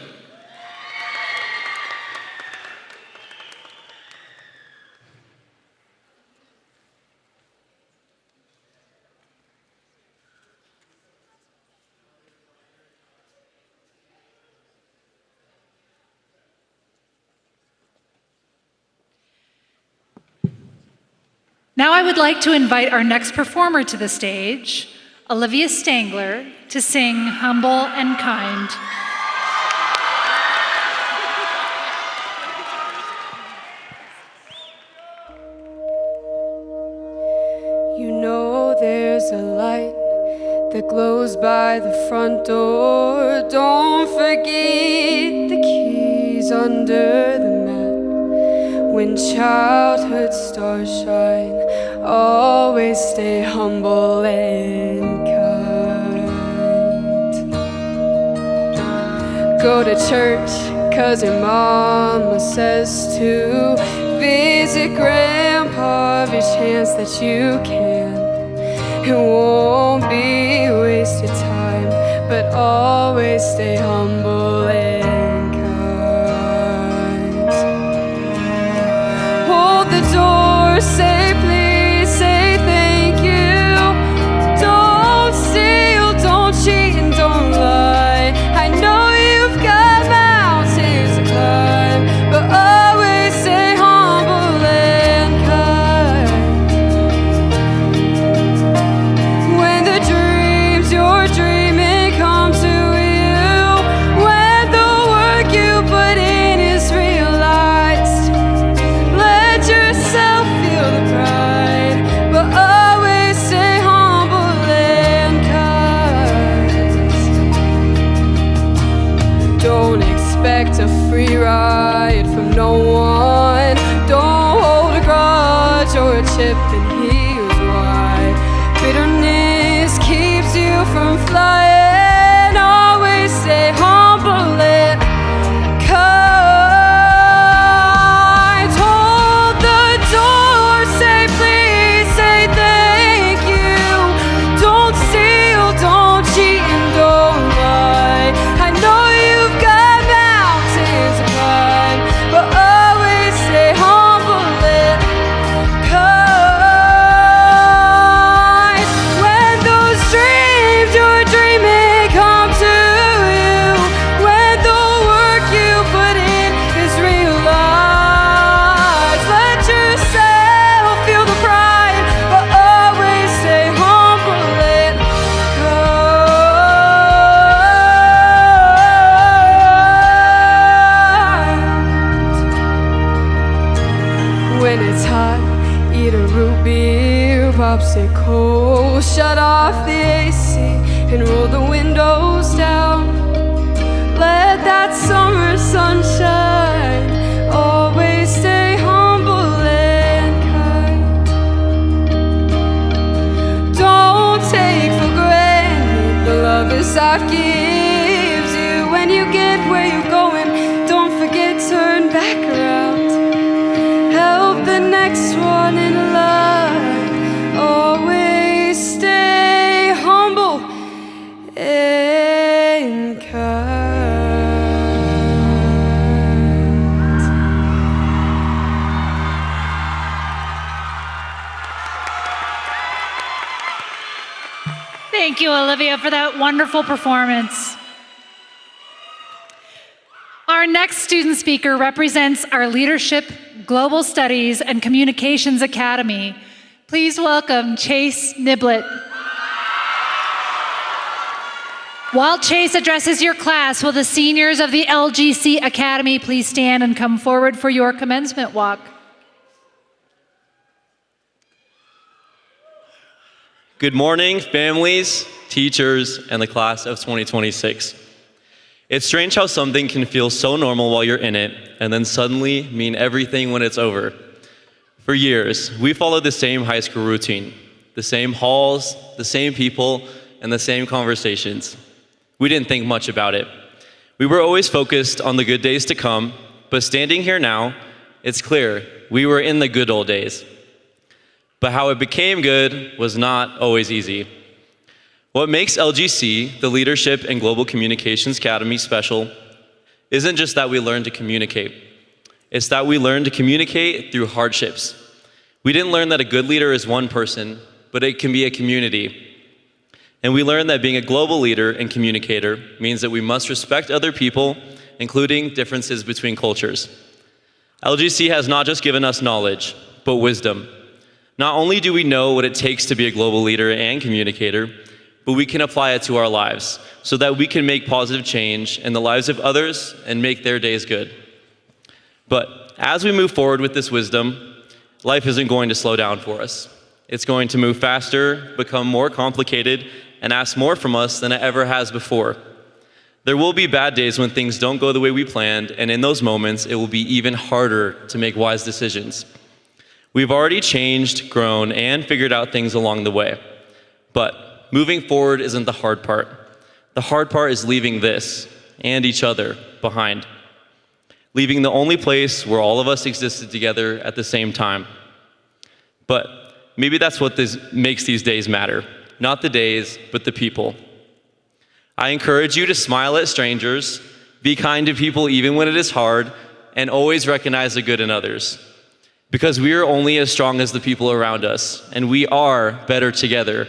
Now I would like to invite our next performer to the stage, Olivia Stangler, to sing Humble and Kind. You know there's a light that glows by the front door. Don't forget the keys under the mat. When childhood stars shine, always stay humble and kind. Go to church 'cause your mama says to. Visit grandpa every chance that you can. It won't be wasted time, but always stay humble and kind. Hold the door, say please, say thank you. Don't steal, don't cheat, and don't lie. I know you've got mountains to climb, but always stay humble and kind. When the dreams you're dreaming come to you, when the work you put in is realized, let yourself feel the pride, but always stay humble and kind. Don't expect a free ride from no one. Don't hold a grudge or a chip, and here's why. Bitterness keeps you from flying. Always stay humble and kind. Hold the door, say please, say thank you. Don't steal, don't cheat, and don't lie. I know you've got mountains to climb, but always stay humble and kind. When those dreams you're dreaming come to you, when the work you put in is realized, let yourself feel the pride, but always stay humble and kind. When it's hot, eat a root beer popsicle. Shut off the AC and roll the windows down. Let that summer sunshine always stay humble and kind. Don't take for granted the love this life gives you. When you get where you're going, don't forget, turn back around. Help the next one Thank you, Olivia, for that wonderful performance. Our next student speaker represents our Leadership, Global Studies, and Communications Academy. Please welcome Chase Niblett. While Chase addresses your class, will the seniors of the LGC Academy please stand and come forward for your commencement walk? Good morning, families, teachers, and the class of 2026. It's strange how something can feel so normal while you're in it, and then suddenly mean everything when it's over. For years, we followed the same high school routine, the same halls, the same people, and the same conversations. We didn't think much about it. We were always focused on the good days to come, but standing here now, it's clear we were in the good old days. But how it became good was not always easy. What makes LGC, the Leadership and Global Communications Academy, special isn't just that we learn to communicate. It's that we learn to communicate through hardships. We didn't learn that a good leader is one person, but it can be a community. And we learned that being a global leader and communicator means that we must respect other people, including differences between cultures. LGC has not just given us knowledge, but wisdom. Not only do we know what it takes to be a global leader and communicator, but we can apply it to our lives so that we can make positive change in the lives of others and make their days good. But as we move forward with this wisdom, life isn't going to slow down for us. It's going to move faster, become more complicated, and ask more from us than it ever has before. There will be bad days when things don't go the way we planned, and in those moments, it will be even harder to make wise decisions. We've already changed, grown, and figured out things along the way. But moving forward isn't the hard part. The hard part is leaving this and each other behind. Leaving the only place where all of us existed together at the same time. But maybe that's what makes these days matter. Not the days, but the people. I encourage you to smile at strangers, be kind to people even when it is hard, and always recognize the good in others. Because we are only as strong as the people around us, and we are better together.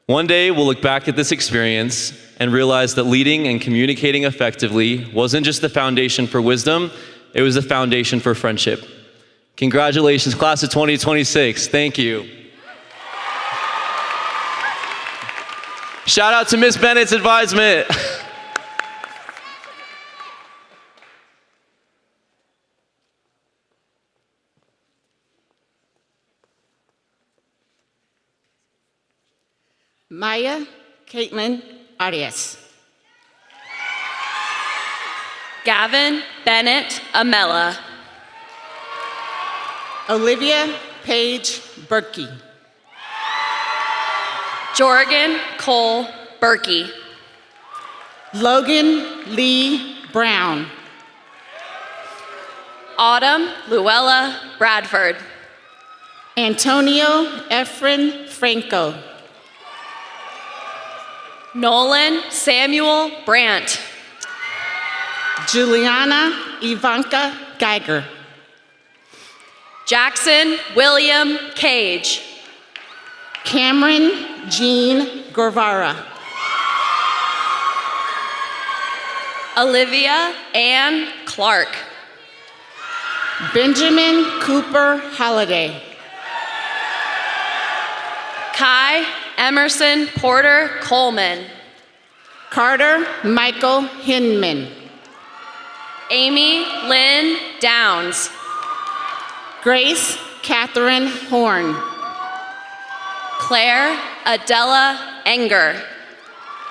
One day, we'll look back at this experience and realize that leading and communicating effectively wasn't just the foundation for wisdom, it was the foundation for friendship. Congratulations, class of 2026. Thank you. Shout out to Miss Bennett's advisement. Maya Caitlin Arias. Gavin Bennett Amella. Olivia Paige Berkey. Jorgen Cole Berkey. Logan Lee Brown. Autumn Luella Bradford. Antonio Efren Franco. Nolan Samuel Brandt. Juliana Ivanka Geiger. Jackson William Cage. Cameron Jean Guevara. Olivia Ann Clark. Benjamin Cooper Holliday. Kai Emerson Porter Coleman. Carter Michael Hinman. Amy Lynn Downs. Grace Catherine Horn. Claire Adela Enger.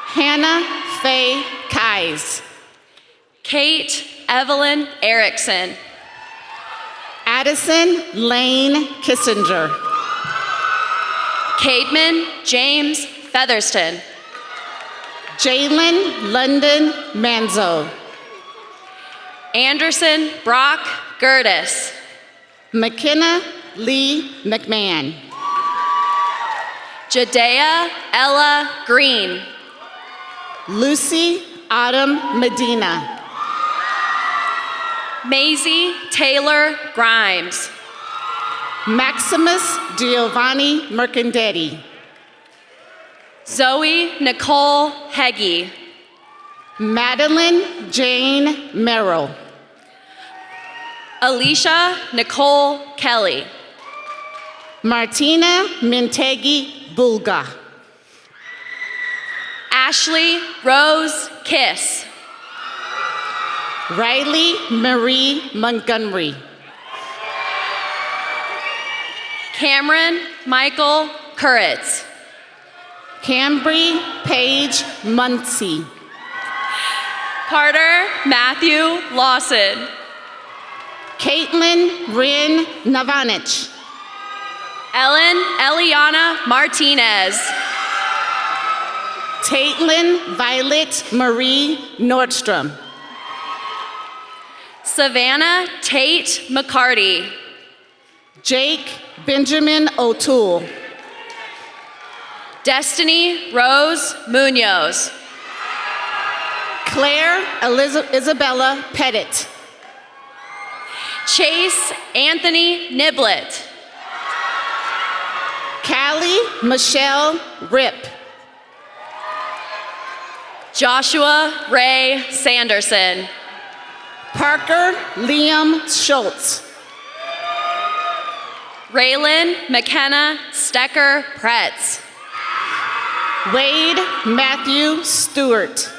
Hannah Faye Kais. Kate Evelyn Erickson. Addison Lane Kissinger. Cademan James Featherston. Jalen London Manzo. Anderson Brock Gertis. McKenna Lee McMahon. Jadea Ella Green. Lucy Autumn Medina. Maisie Taylor Grimes. Maximus Giovanni Mercandetti. Zoe Nicole Heggie. Madeline Jane Merrill. Alicia Nicole Kelly. Martina Mintegi Bulga. Ashley Rose Kiss. Riley Marie Montgomery. Cameron Michael Kuritz. Cambry Paige Muncie. Carter Matthew Lawson. Caitlin Rin Navanich. Ellen Eliana Martinez. Taitlin Violet Marie Nordstrom. Savannah Tate McCarty. Jake Benjamin O'Toole. Destiny Rose Munoz. Claire Isabella Pettit. Chase Anthony Niblet. Callie Michelle Rip. Joshua Ray Sanderson. Parker Liam Schultz. Raylan McKenna Stecker Pretz. Wade Matthew Stewart.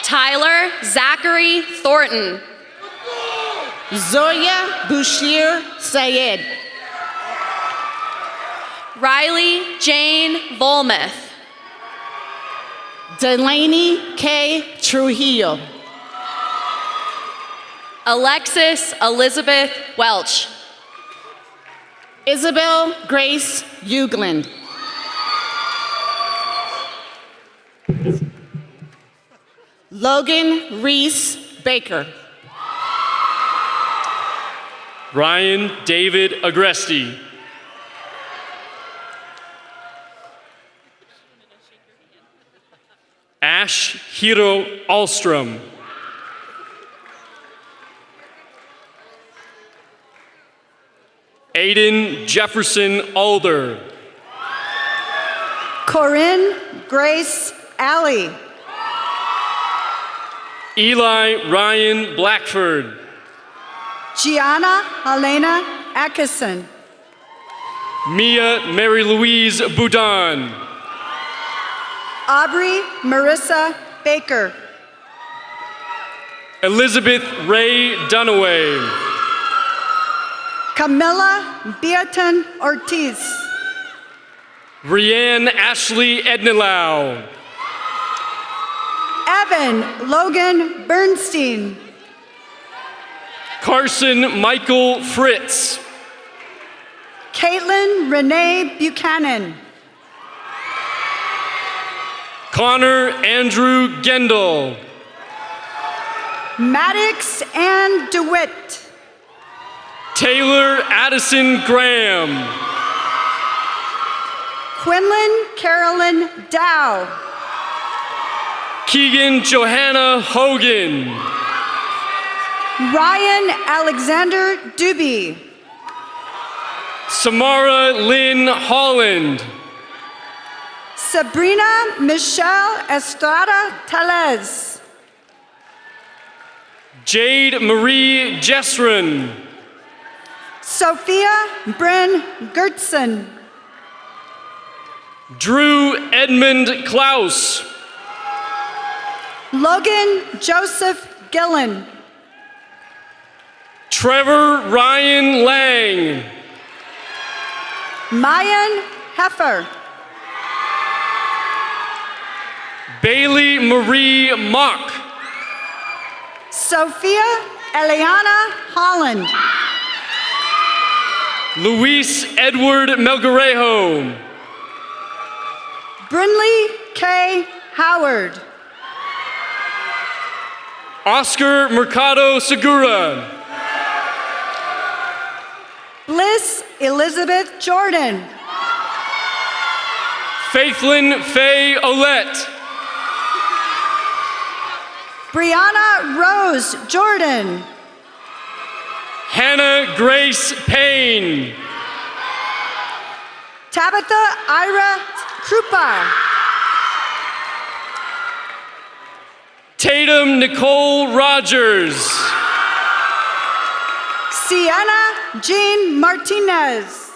Tyler Zachary Thornton. Zoya Bushir Sayed. Riley Jane Volmuth. Delaney K. Trujillo. Alexis Elizabeth Welch. Isabel Grace Euglin. Logan Reese Baker. Ryan David Agresti. Ash Hiro Alstrom. Aiden Jefferson Alder. Corinne Grace Alley. Eli Ryan Blackford. Gianna Helena Atkinson. Mia Mary Louise Boudon. Aubrey Marissa Baker. Elizabeth Ray Dunaway. Camilla Beaton Ortiz. Brianne Ashley Ednelau. Evan Logan Bernstein. Carson Michael Fritz. Caitlin Renee Buchanan. Connor Andrew Gendel. Maddox Ann DeWitt. Taylor Addison Graham. Quinlan Carolyn Dow. Keegan Johanna Hogan. Ryan Alexander Doobie. Samara Lynn Holland. Sabrina Michelle Estrada Tellez. Jade Marie Jesrin. Sophia Bryn Gertson. Drew Edmund Klaus. Logan Joseph Gillen. Trevor Ryan Lang. Mayan Heffer. Bailey Marie Mock. Sophia Eliana Holland. Luis Edward Melgarejo. Brinley K. Howard. Oscar Mercado Segura. Bliss Elizabeth Jordan. Faithlin Faye Olette. Brianna Rose Jordan. Hannah Grace Payne. Tabitha Ira Krupa. Tatum Nicole Rogers. Sienna Jean Martinez.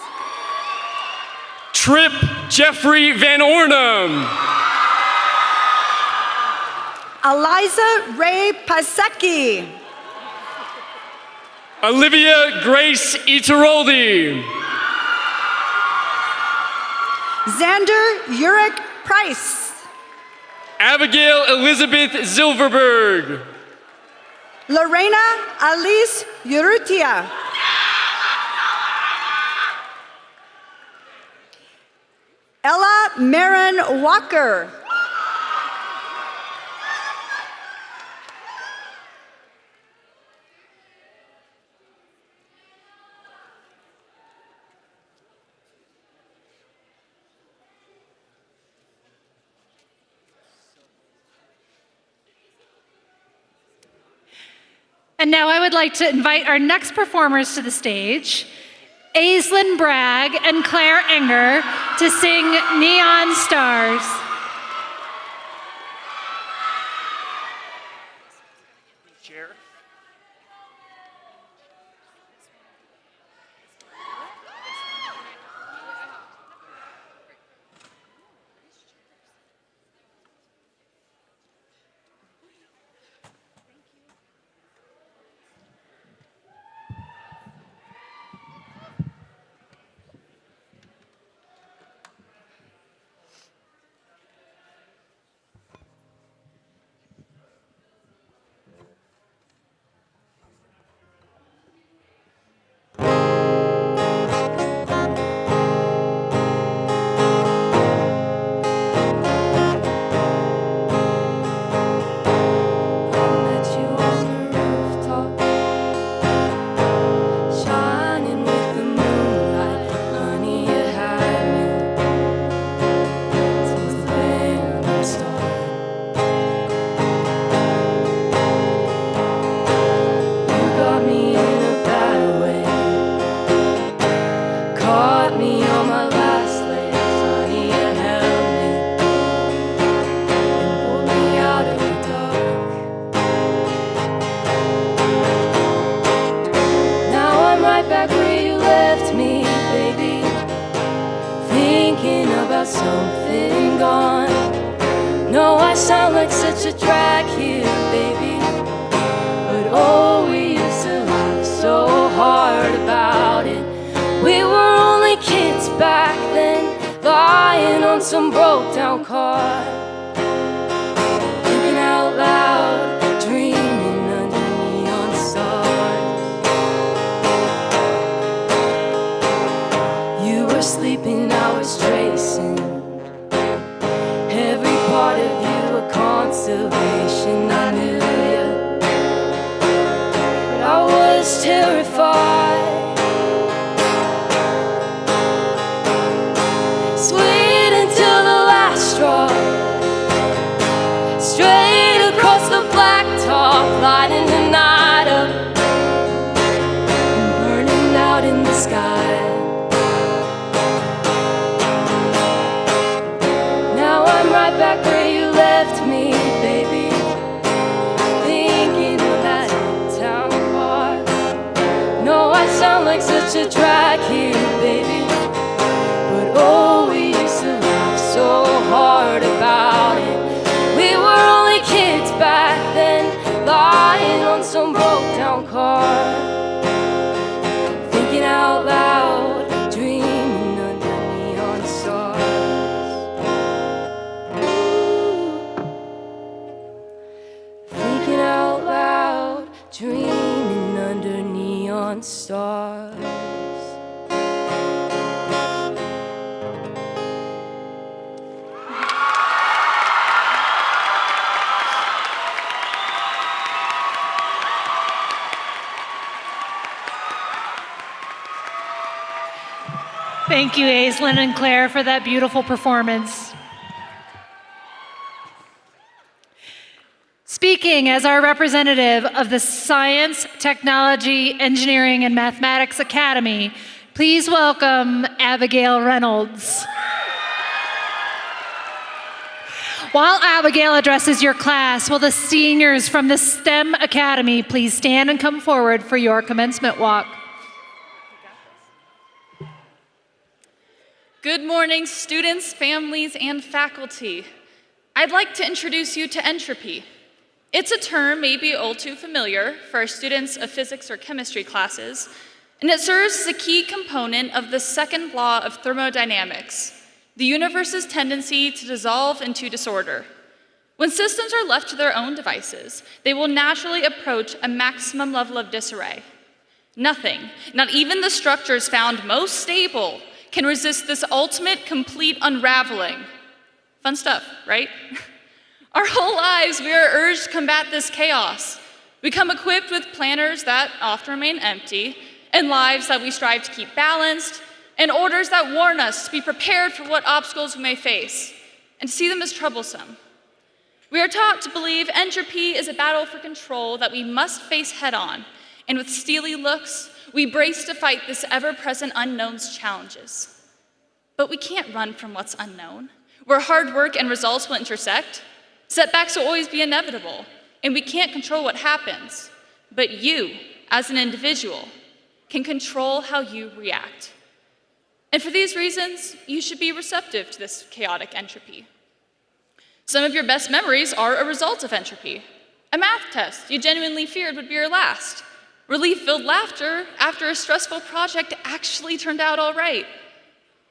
Tripp Jeffrey Van Ornum. Eliza Ray Pasecki. Olivia Grace Ituroldi. Xander Uric Price. Abigail Elizabeth Zilverberg. Lorena Alice Urrutia. Ella Marin Walker. And now I would like to invite our next performers to the stage, Aislinn Bragg and Claire Enger, to sing Neon Stars. Something gone. No, I sound like such a drag here, baby. But oh, we used to laugh so hard about it. We were only kids back then, lying on some broke down car, thinking out loud, dreaming under neon stars. You were sleeping, I was tracing every part of you, a constellation. I knew you, but I was terrified. Sweet until the last straw, straight across the blacktop, lighting the night up and burning out in the sky. Right back where you left me, baby, thinking of that town bar. No, I sound like such a drag here, baby, but oh, we used to laugh so hard about it. We were only kids back then, lying on some broke down car, thinking out loud, dreaming under neon stars. Out loud, dreaming under neon stars. Thank you, Aislinn and Claire, for that beautiful performance. Speaking as our representative of the Science, Technology, Engineering, and Mathematics Academy, Please welcome Abigail Reynolds. While Abigail addresses your class, will the seniors from the STEM Academy please stand and come forward for your commencement walk? Good morning, students, families, and faculty. I'd like to introduce you to entropy. It's a term maybe all too familiar for our students of physics or chemistry classes, and it serves as a key component of the second law of thermodynamics, the universe's tendency to dissolve into disorder. When systems are left to their own devices, they will naturally approach a maximum level of disarray. Nothing, not even the structures found most stable, can resist this ultimate, complete unraveling. Fun stuff, right? Our whole lives, we are urged to combat this chaos. We come equipped with planners that often remain empty, and lives that we strive to keep balanced, and orders that warn us to be prepared for what obstacles we may face, and to see them as troublesome. We are taught to believe entropy is a battle for control that we must face head-on, and with steely looks, we brace to fight this ever-present unknown's challenges. But we can't run from what's unknown, where hard work and results will intersect. Setbacks will always be inevitable, and we can't control what happens. But you, as an individual, can control how you react. And for these reasons, you should be receptive to this chaotic entropy. Some of your best memories are a result of entropy. A math test you genuinely feared would be your last. Relief-filled laughter after a stressful project actually turned out all right.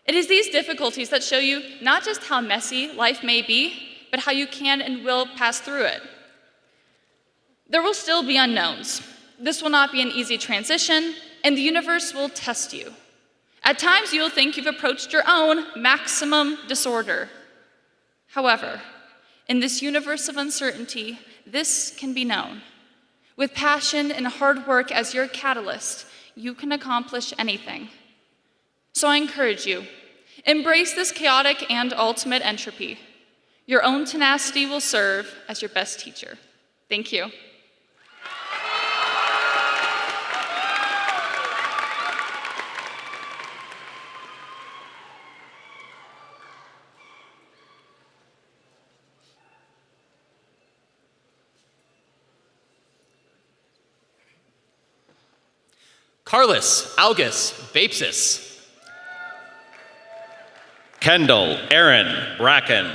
It is these difficulties that show you not just how messy life may be, but how you can and will pass through it. There will still be unknowns. This will not be an easy transition, and the universe will test you. At times, you'll think you've approached your own maximum disorder. However, in this universe of uncertainty, this can be known. With passion and hard work as your catalyst, you can accomplish anything. So I encourage you, embrace this chaotic and ultimate entropy. Your own tenacity will serve as your best teacher. Thank you. Carlos Augus Bapsis. Kendall Aaron Bracken.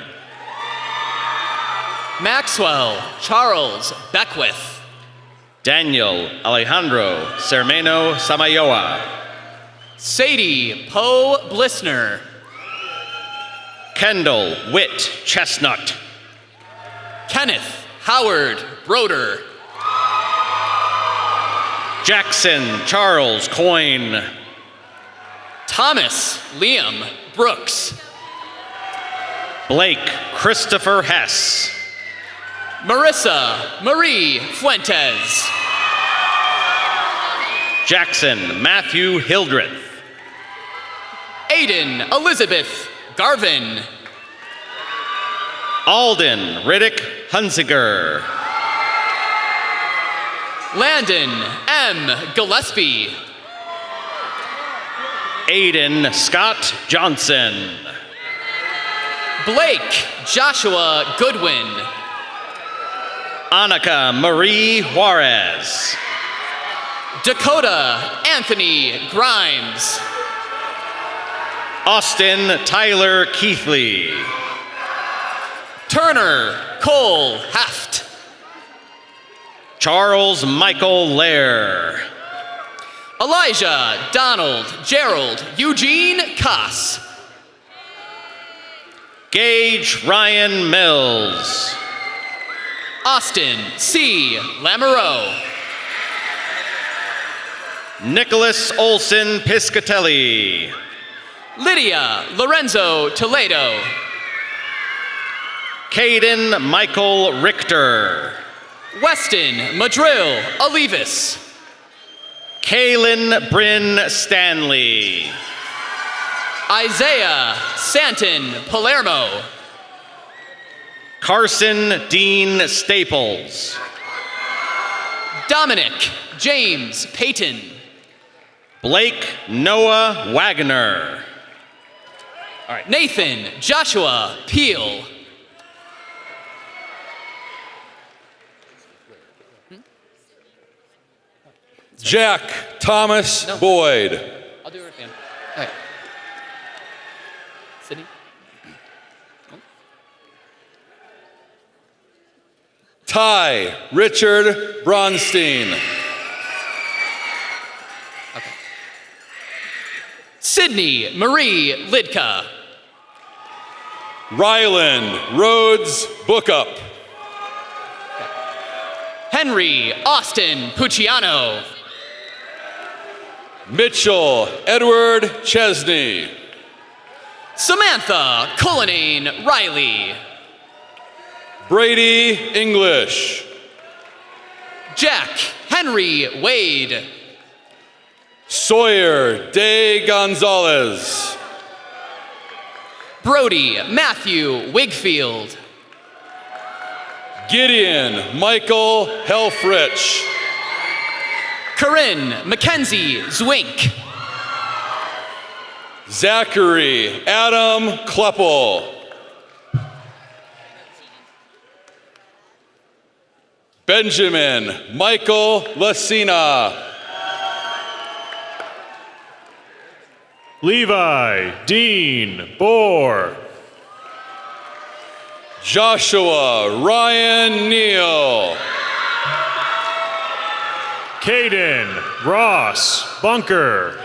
Maxwell Charles Beckwith. Daniel Alejandro Cermeno Samayoa. Sadie Poe Blissner. Kendall Witt Chestnut. Kenneth Howard Broder. Jackson Charles Coyne. Thomas Liam Brooks. Blake Christopher Hess. Marissa Marie Fuentes. Jackson Matthew Hildreth. Aiden Elizabeth Garvin. Alden Riddick Hunziger. Landon M. Gillespie. Aiden Scott Johnson. Blake Joshua Goodwin. Annika Marie Juarez. Dakota Anthony Grimes. Austin Tyler Keithley. Turner Cole Heft. Charles Michael Lair. Elijah Donald Gerald Eugene Koss. Gage Ryan Mills. Austin C. Lamoureux. Nicholas Olson Piscatelli. Lydia Lorenzo Toledo. Caden Michael Richter. Weston Madrill Olivis. Kaylin Bryn Stanley. Isaiah Santon Palermo. Carson Dean Staples. Dominic James Payton. Blake Noah Wagner. All right, Nathan Joshua Peel. Jack Thomas Boyd. I'll do it again. All right. Sydney. Ty Richard Bronstein. Sydney Marie Lidka. Ryland Rhodes Bookup. Henry Austin Pucciano. Mitchell Edward Chesney. Samantha Cullinane Riley. Brady English. Jack Henry Wade. Sawyer Day Gonzalez. Brody Matthew Wigfield. Gideon Michael Helfrich. Corinne Mackenzie Zwink. Zachary Adam Kleppel. Benjamin Michael Lassina. Levi Dean Bohr. Joshua Ryan Neal. Caden Ross Bunker.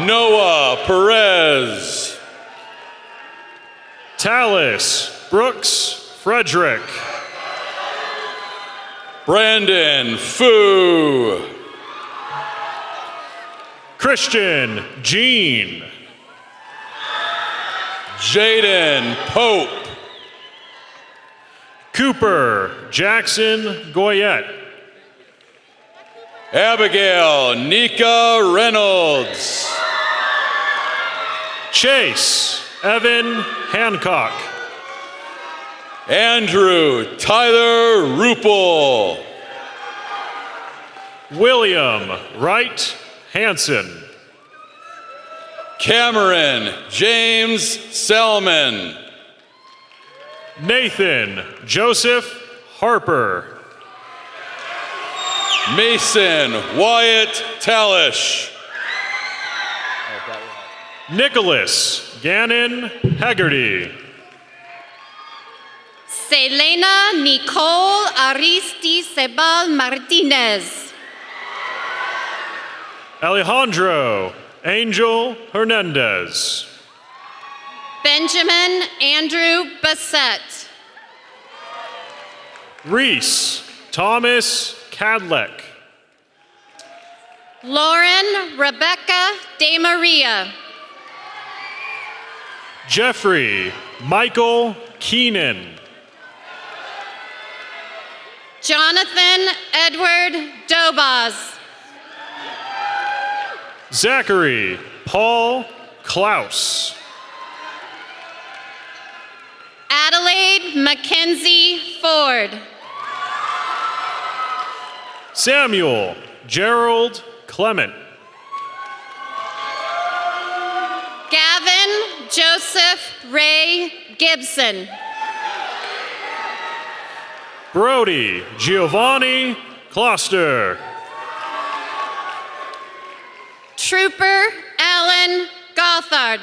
Noah Perez. Tallis Brooks Frederick. Brandon Fu. Christian Jean. Jaden Pope. Cooper Jackson Goyette. Abigail Nika Reynolds. Chase Evan Hancock. Andrew Tyler Rupel. William Wright Hanson. Cameron James Selman. Nathan Joseph Harper. Mason Wyatt Talish. Nicholas Gannon Haggerty. Selena Nicole Aristi Sebal Martinez. Alejandro Angel Hernandez. Benjamin Andrew Bassett. Reese Thomas Cadleck. Lauren Rebecca De Maria. Jeffrey Michael Keenan. Jonathan Edward Dobaz. Zachary Paul Klaus. Adelaide Mackenzie Ford. Samuel Gerald Clement. Gavin Joseph Ray Gibson. Brody Giovanni Kloster. Trooper Alan Gothard.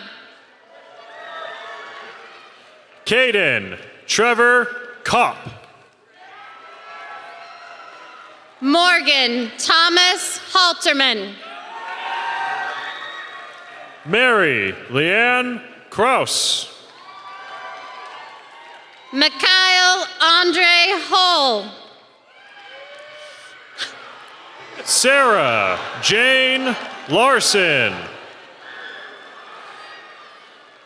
Caden Trevor Kopp. Morgan Thomas Halterman. Mary Leanne Kraus. Mikhail Andre Hull. Sarah Jane Larson.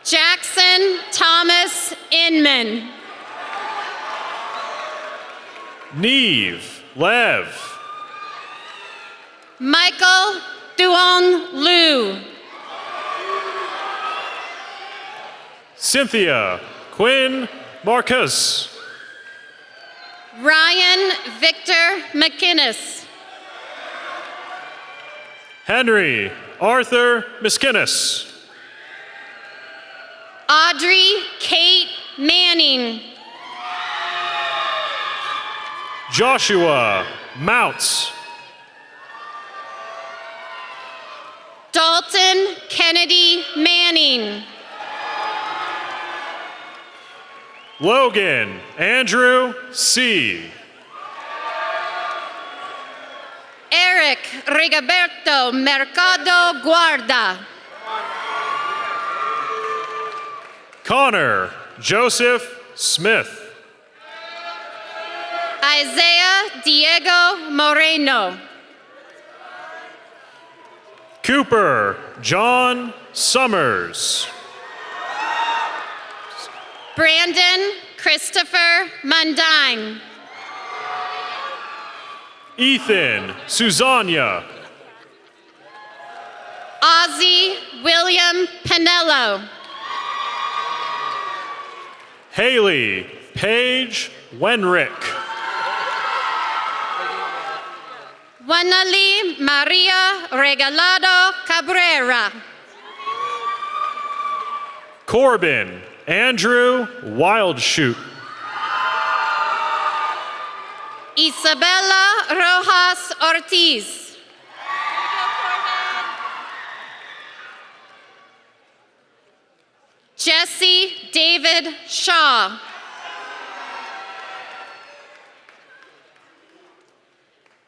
Jackson Thomas Inman. Neve Lev. Michael Duong Liu. Cynthia Quinn Marcus. Ryan Victor McInnes. Henry Arthur Miskinnis. Audrey Kate Manning. Joshua Mounts. Dalton Kennedy Manning. Logan Andrew C. Eric Rigoberto Mercado Guarda. Connor Joseph Smith. Isaiah Diego Moreno. Cooper John Summers. Brandon Christopher Mundine. Ethan Susanna. Ozzy William Pinello. Haley Paige Wenrick. Wanali Maria Regalado Cabrera. Corbin Andrew Wildshoot. Isabella Rojas Ortiz. Jesse David Shaw.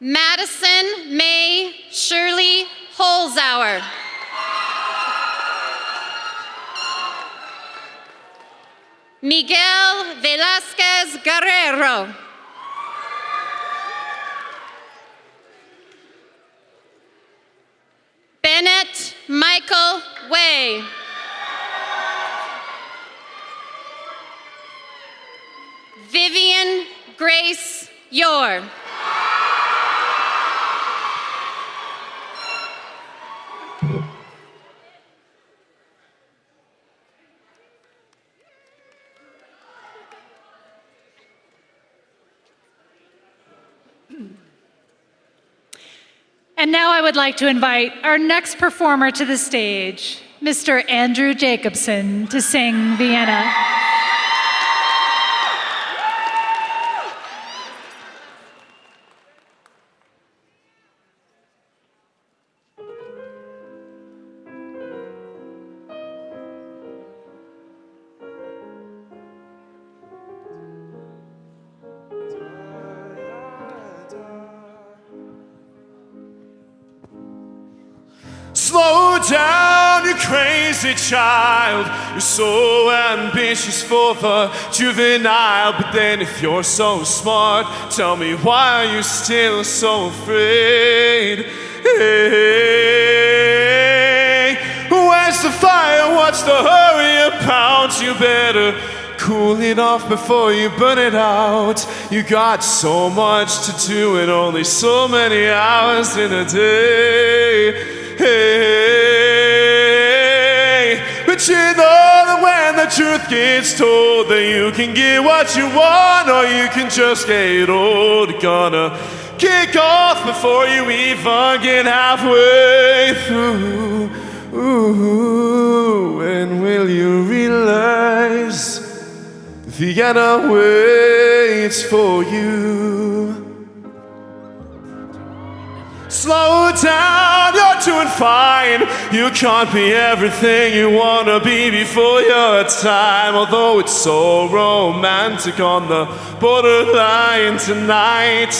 Madison May Shirley Holzauer. Miguel Velasquez Guerrero. Bennett Michael Way. Vivian Grace Yor. And now I would like to invite our next performer to the stage, Mr. Andrew Jacobson, to sing Vienna. Slow down, you crazy child. You're so ambitious for the juvenile. But then if you're so smart, tell me, why are you still so afraid? Hey, where's the fire? What's the hurry about? You better cool it off before you burn it out. You got so much to do and only so many hours in a day. Hey, but you know that when the truth gets told, that you can get what you want or you can just get old. You're gonna kick off before you even get halfway through. Ooh, when will you realize Vienna waits for you? Slow down, you're doing fine. You can't be everything you wanna be before your time. Although it's so romantic on the borderline tonight.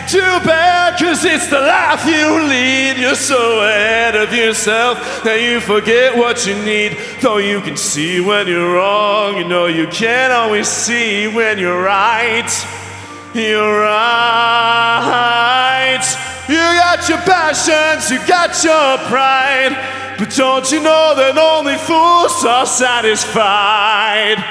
Too bad, cause it's the life you lead. You're so ahead of yourself that you forget what you need. Though you can see when you're wrong, you know you can't always see when you're right. You're right. You got your passions, you got your pride. But don't you know that only fools are satisfied?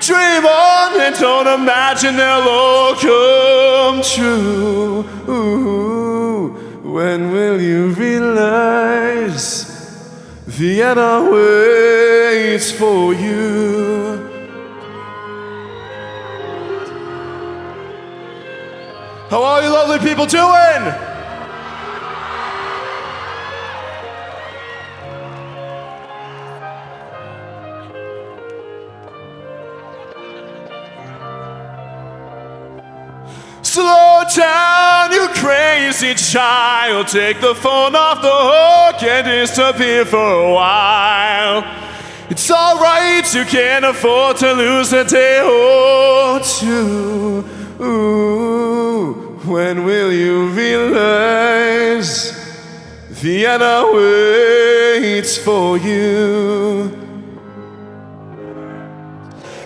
Dream on and don't imagine they'll all come true. Ooh, when will you realize Vienna waits for you? How are you lovely people doing? Slow down, you crazy child. Take the phone off the hook and disappear for a while. It's alright, you can't afford to lose a day or two. Ooh, when will you realize Vienna waits for you?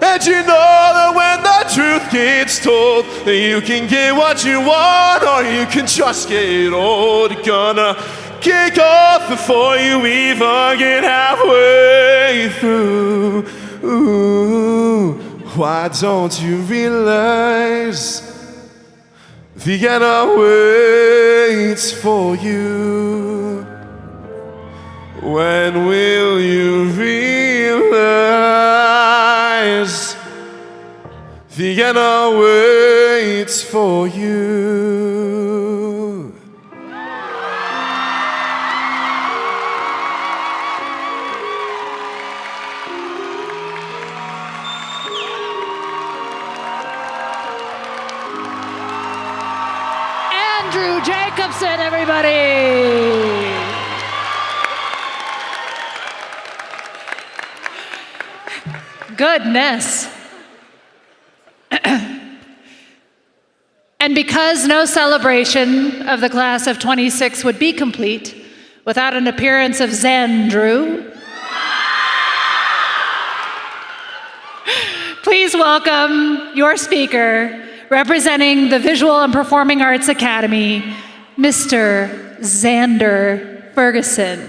And you know that when the truth gets told, that you can get what you want or you can just get old. You're gonna kick off before you even get halfway through. Ooh, why don't you realize Vienna waits for you? When will you realize Vienna waits for you? Andrew Jacobson, everybody. Goodness. And because no celebration of the class of 26 would be complete without an appearance of Xandru, please welcome your speaker, representing the Visual and Performing Arts Academy, Mr. Xander Ferguson.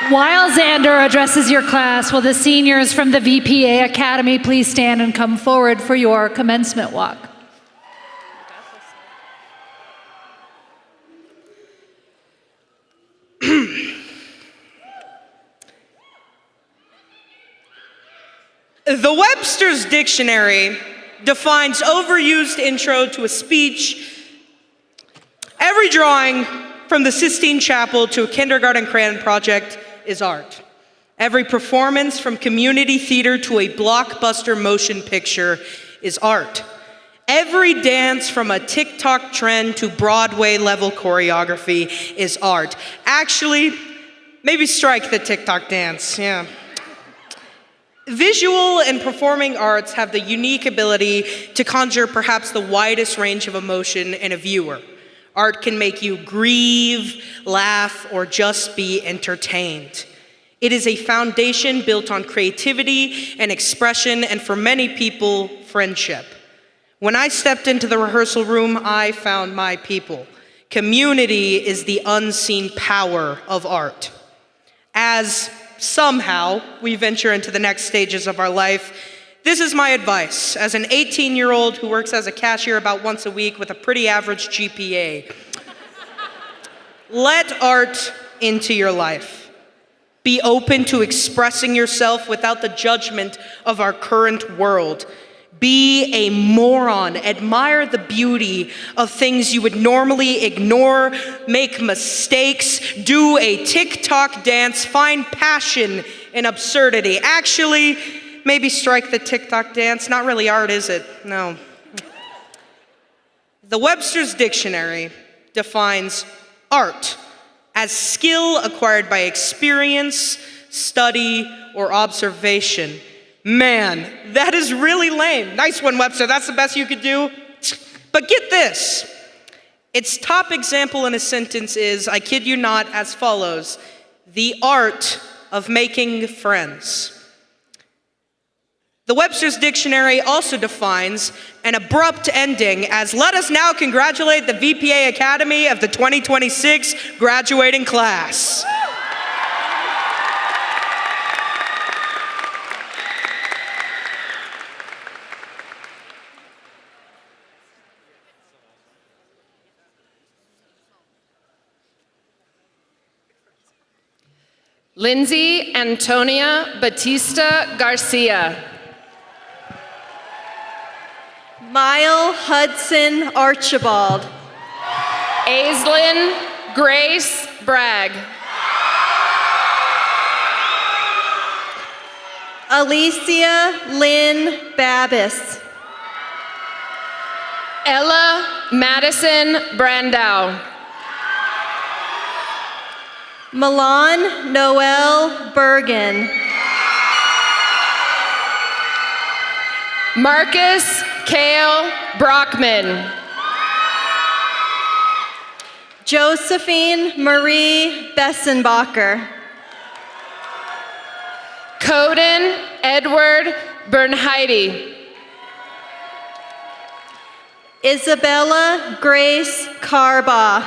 While Xander addresses your class, will the seniors from the VPA Academy please stand and come forward for your commencement walk? The Webster's Dictionary defines overused intro to a speech. Every drawing from the Sistine Chapel to a kindergarten crayon project is art. Every performance from community theater to a blockbuster motion picture is art. Every dance from a TikTok trend to Broadway level choreography is art. Actually, maybe strike the TikTok dance, yeah. Visual and performing arts have the unique ability to conjure perhaps the widest range of emotion in a viewer. Art can make you grieve, laugh, or just be entertained. It is a foundation built on creativity and expression, and for many people, friendship. When I stepped into the rehearsal room, I found my people. Community is the unseen power of art. As somehow we venture into the next stages of our life, this is my advice as an 18-year-old who works as a cashier about once a week with a pretty average GPA. Let art into your life. Be open to expressing yourself without the judgment of our current world. Be a moron. Admire the beauty of things you would normally ignore. Make mistakes. Do a TikTok dance. Find passion in absurdity. Actually, maybe strike the TikTok dance. Not really art, is it? No. The Webster's Dictionary defines art as skill acquired by experience, study, or observation. Man, that is really lame. Nice one, Webster. That's the best you could do. But get this. Its top example in a sentence is, I kid you not, as follows: the art of making friends. The Webster's Dictionary also defines an abrupt ending as, let us now congratulate the VPA Academy of the 2026 graduating class. Lindsay Antonia Batista Garcia. Mile Hudson Archibald. Aislinn Grace Bragg. Alicia Lynn Babis. Ella Madison Brandow. Milan Noel Bergen. Marcus Kale Brockman. Josephine Marie Bessenbacher. Coden Edward Bernheide. Isabella Grace Carbaugh.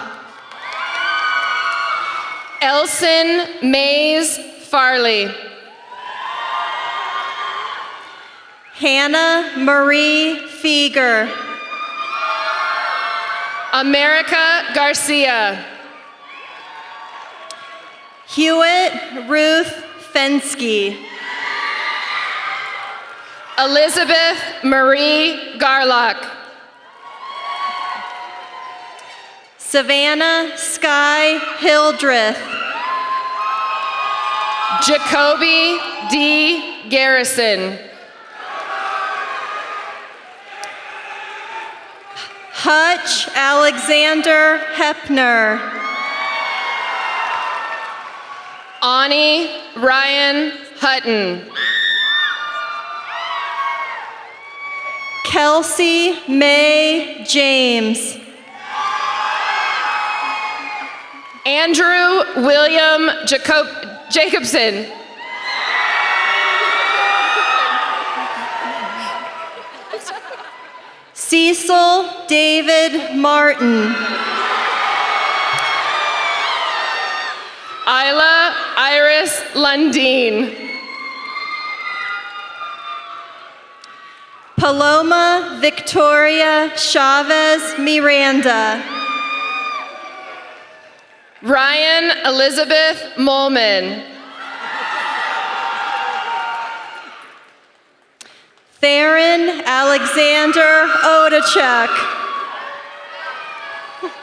Elson Mays Farley. Hannah Marie Feger. America Garcia. Hewitt Ruth Fensky. Elizabeth Marie Garlock. Savannah Sky Hildreth. Jacoby D. Garrison. Hutch Alexander Hepner. Ani Ryan Hutton. Kelsey May James. Andrew William Jacobson. Cecil David Martin. Isla Iris Lundeen. Paloma Victoria Chavez Miranda. Ryan Elizabeth Molman. Theron Alexander Odachuk.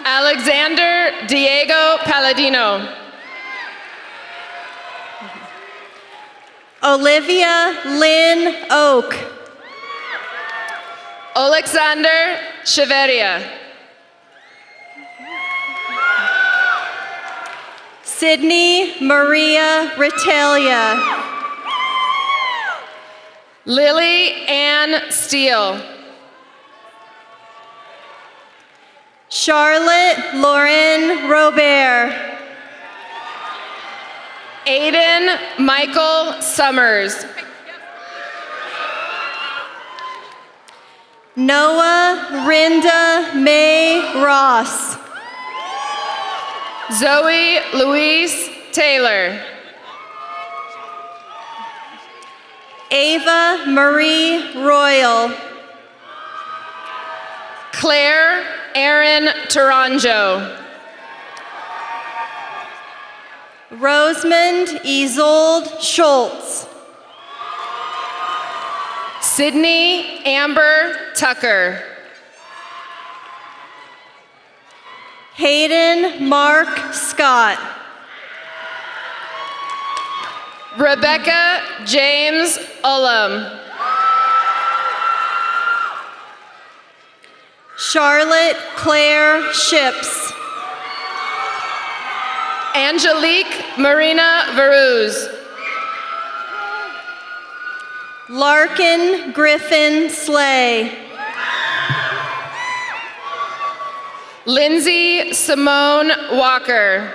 Alexander Diego Palladino. Olivia Lynn Oak. Alexander Cheveria. Sydney Maria Retalia. Lily Ann Steele. Charlotte Lauren Robert. Aiden Michael Summers. Noah Rinda May Ross. Zoe Louise Taylor. Ava Marie Royal. Claire Erin Taranjo. Rosamond Isolde Schultz. Sydney Amber Tucker. Hayden Mark Scott. Rebecca James Ullum. Charlotte Claire Ships. Angelique Marina Veruz. Larkin Griffin Slay. Lindsay Simone Walker.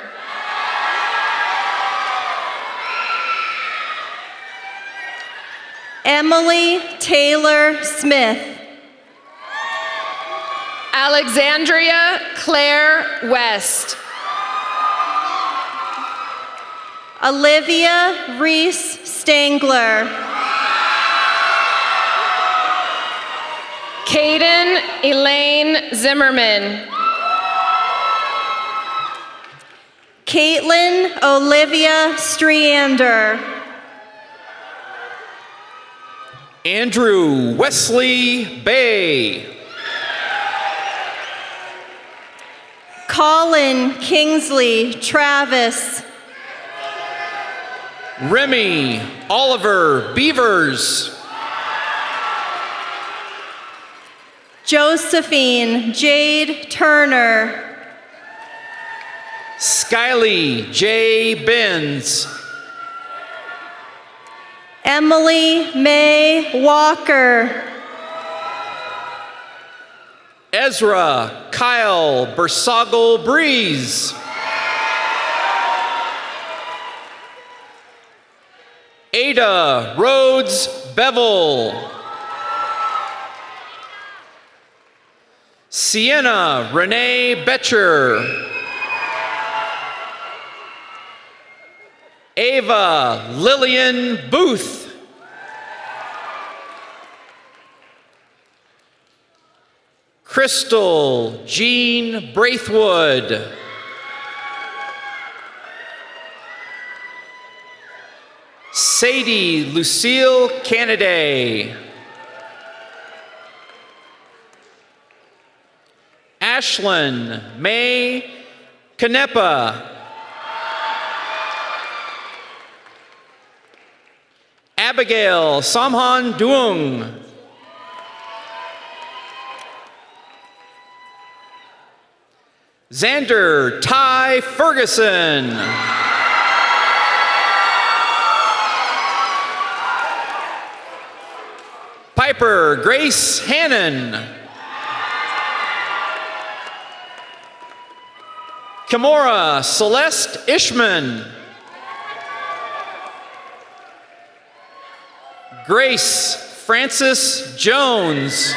Emily Taylor Smith. Alexandria Claire West. Olivia Reese Stangler. Caden Elaine Zimmerman. Caitlin Olivia Streander. Andrew Wesley Bay. Colin Kingsley Travis. Remy Oliver Beavers. Josephine Jade Turner. Skyly J. Benz. Emily May Walker. Ezra Kyle Bersagle Breeze. Ada Rhodes Bevel. Sienna Renee Betcher. Ava Lillian Booth. Crystal Jean Braithwood. Sadie Lucille Canaday. Ashlyn May Canepa. Abigail Samhan Duong. Xander Ty Ferguson. Piper Grace Hannon. Kimora Celeste Ishman. Grace Francis Jones.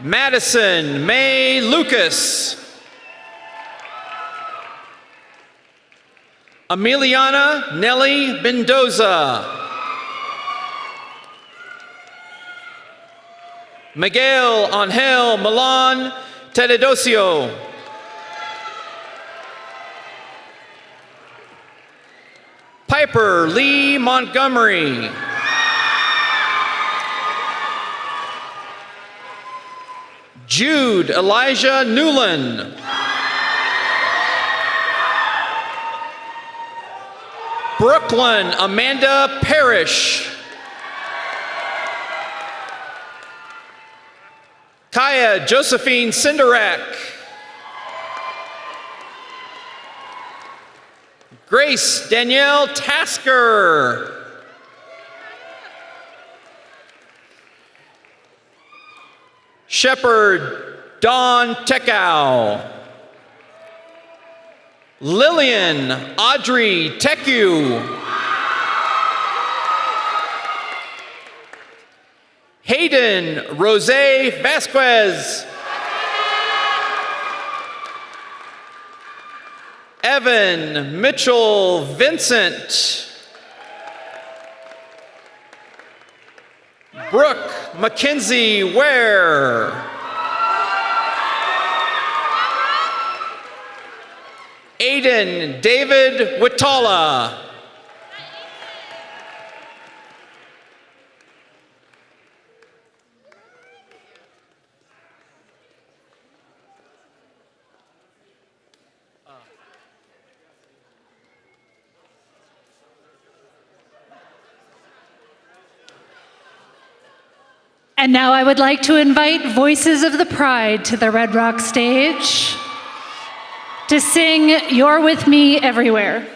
Madison May Lucas. Emiliana Nelly Mendoza. Miguel Angel Milan Tenedocio. Piper Lee Montgomery. Jude Elijah Newland. Brooklyn Amanda Parrish. Kaya Josephine Cinderak. Grace Danielle Tasker. Shepherd Dawn Tekow. Lillian Audrey Teku. Hayden Rose Vasquez. Evan Mitchell Vincent. Brooke Mackenzie Ware. Aiden David Witala. And now I would like to invite Voices of the Pride to the Red Rock stage to sing You're With Me Everywhere.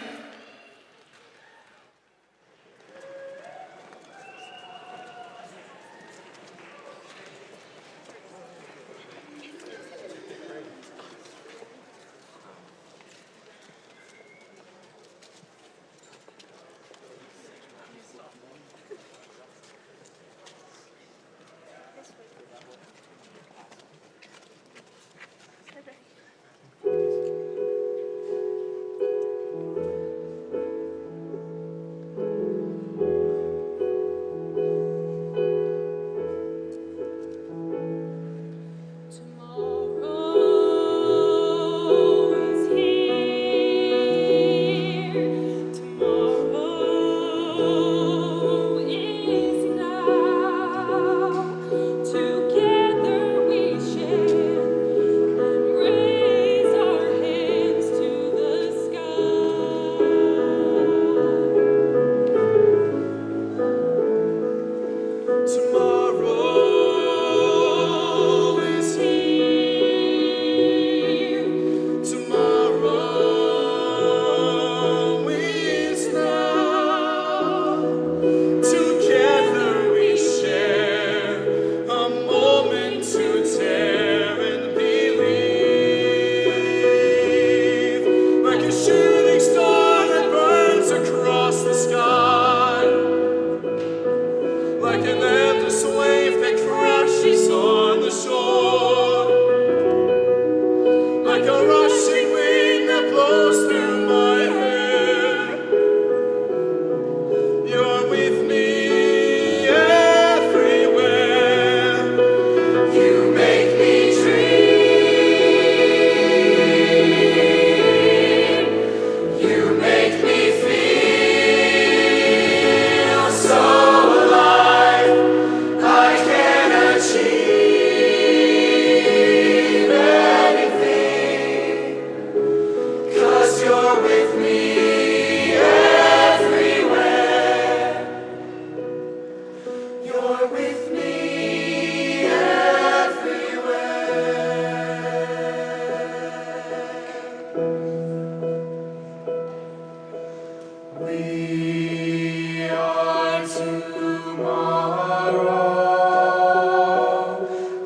We are tomorrow.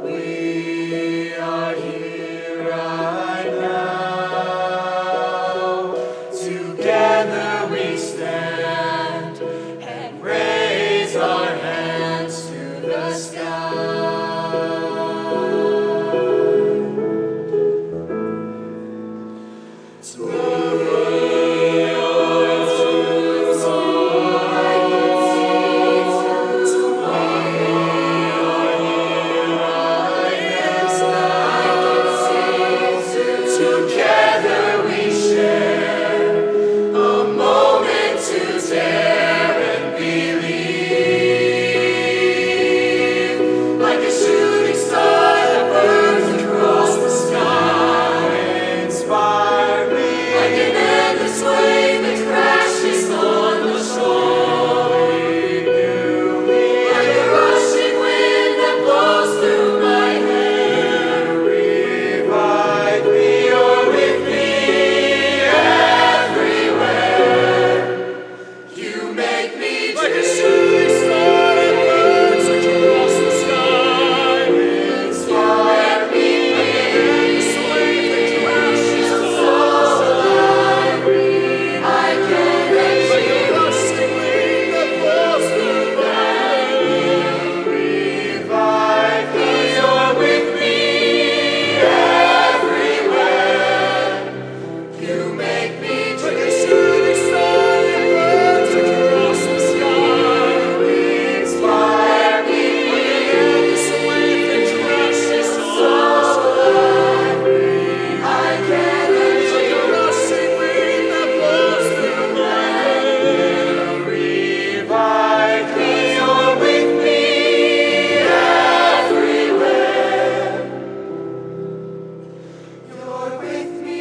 We are here right now. Together we stand and raise our hands to the sky. Together we share a moment to dare and believe. Like a shooting star that burns across the sky, inspire me. Like an endless wave that crashes on the shore, renew me. Like a rushing wind that blows through my hair, revive me. You're with me everywhere. You make me like a shooting star that burns across the sky. Inspire me. Like an endless wave that crashes on the shore. I can reach like a rushing wind that blows through my hair. Revive me. You're with me everywhere. You make me like a shooting star that burns across the sky. Inspire me. Like an endless wave that crashes on the shore. I can reach like a rushing wind that blows through my hair. Revive me. You're with me everywhere. You're with me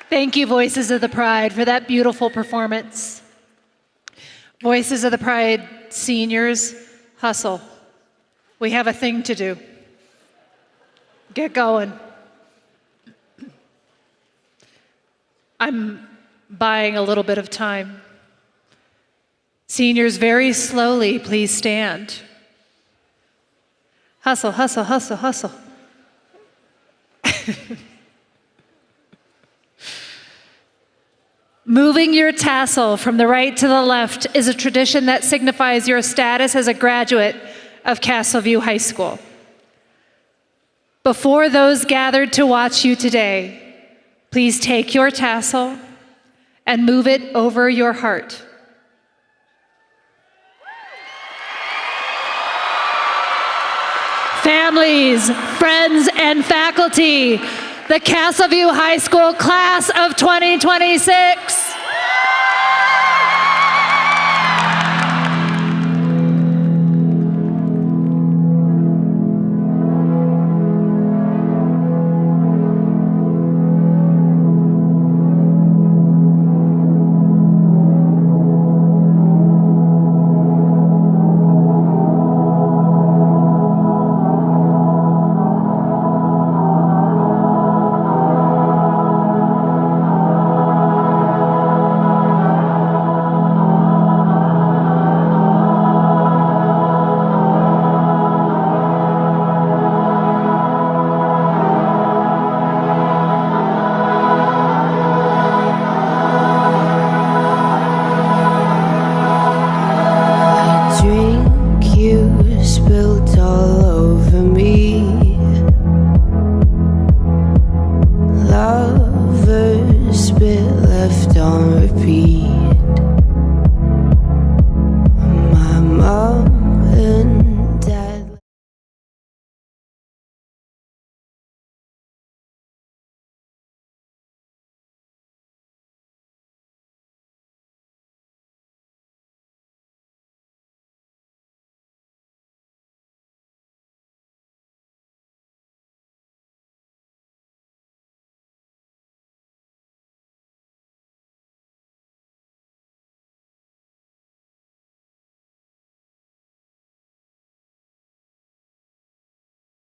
Thank you, Voices of the Pride, for that beautiful performance. Voices of the Pride seniors, hustle. We have a thing to do. Get going. I'm buying a little bit of time. Seniors, very slowly, please stand. Hustle, hustle, hustle, hustle. Moving your tassel from the right to the left is a tradition that signifies your status as a graduate of Castleview High School. Before those gathered to watch you today, please take your tassel and move it over your heart. Families, friends, and faculty, the Castleview High School class of 2026.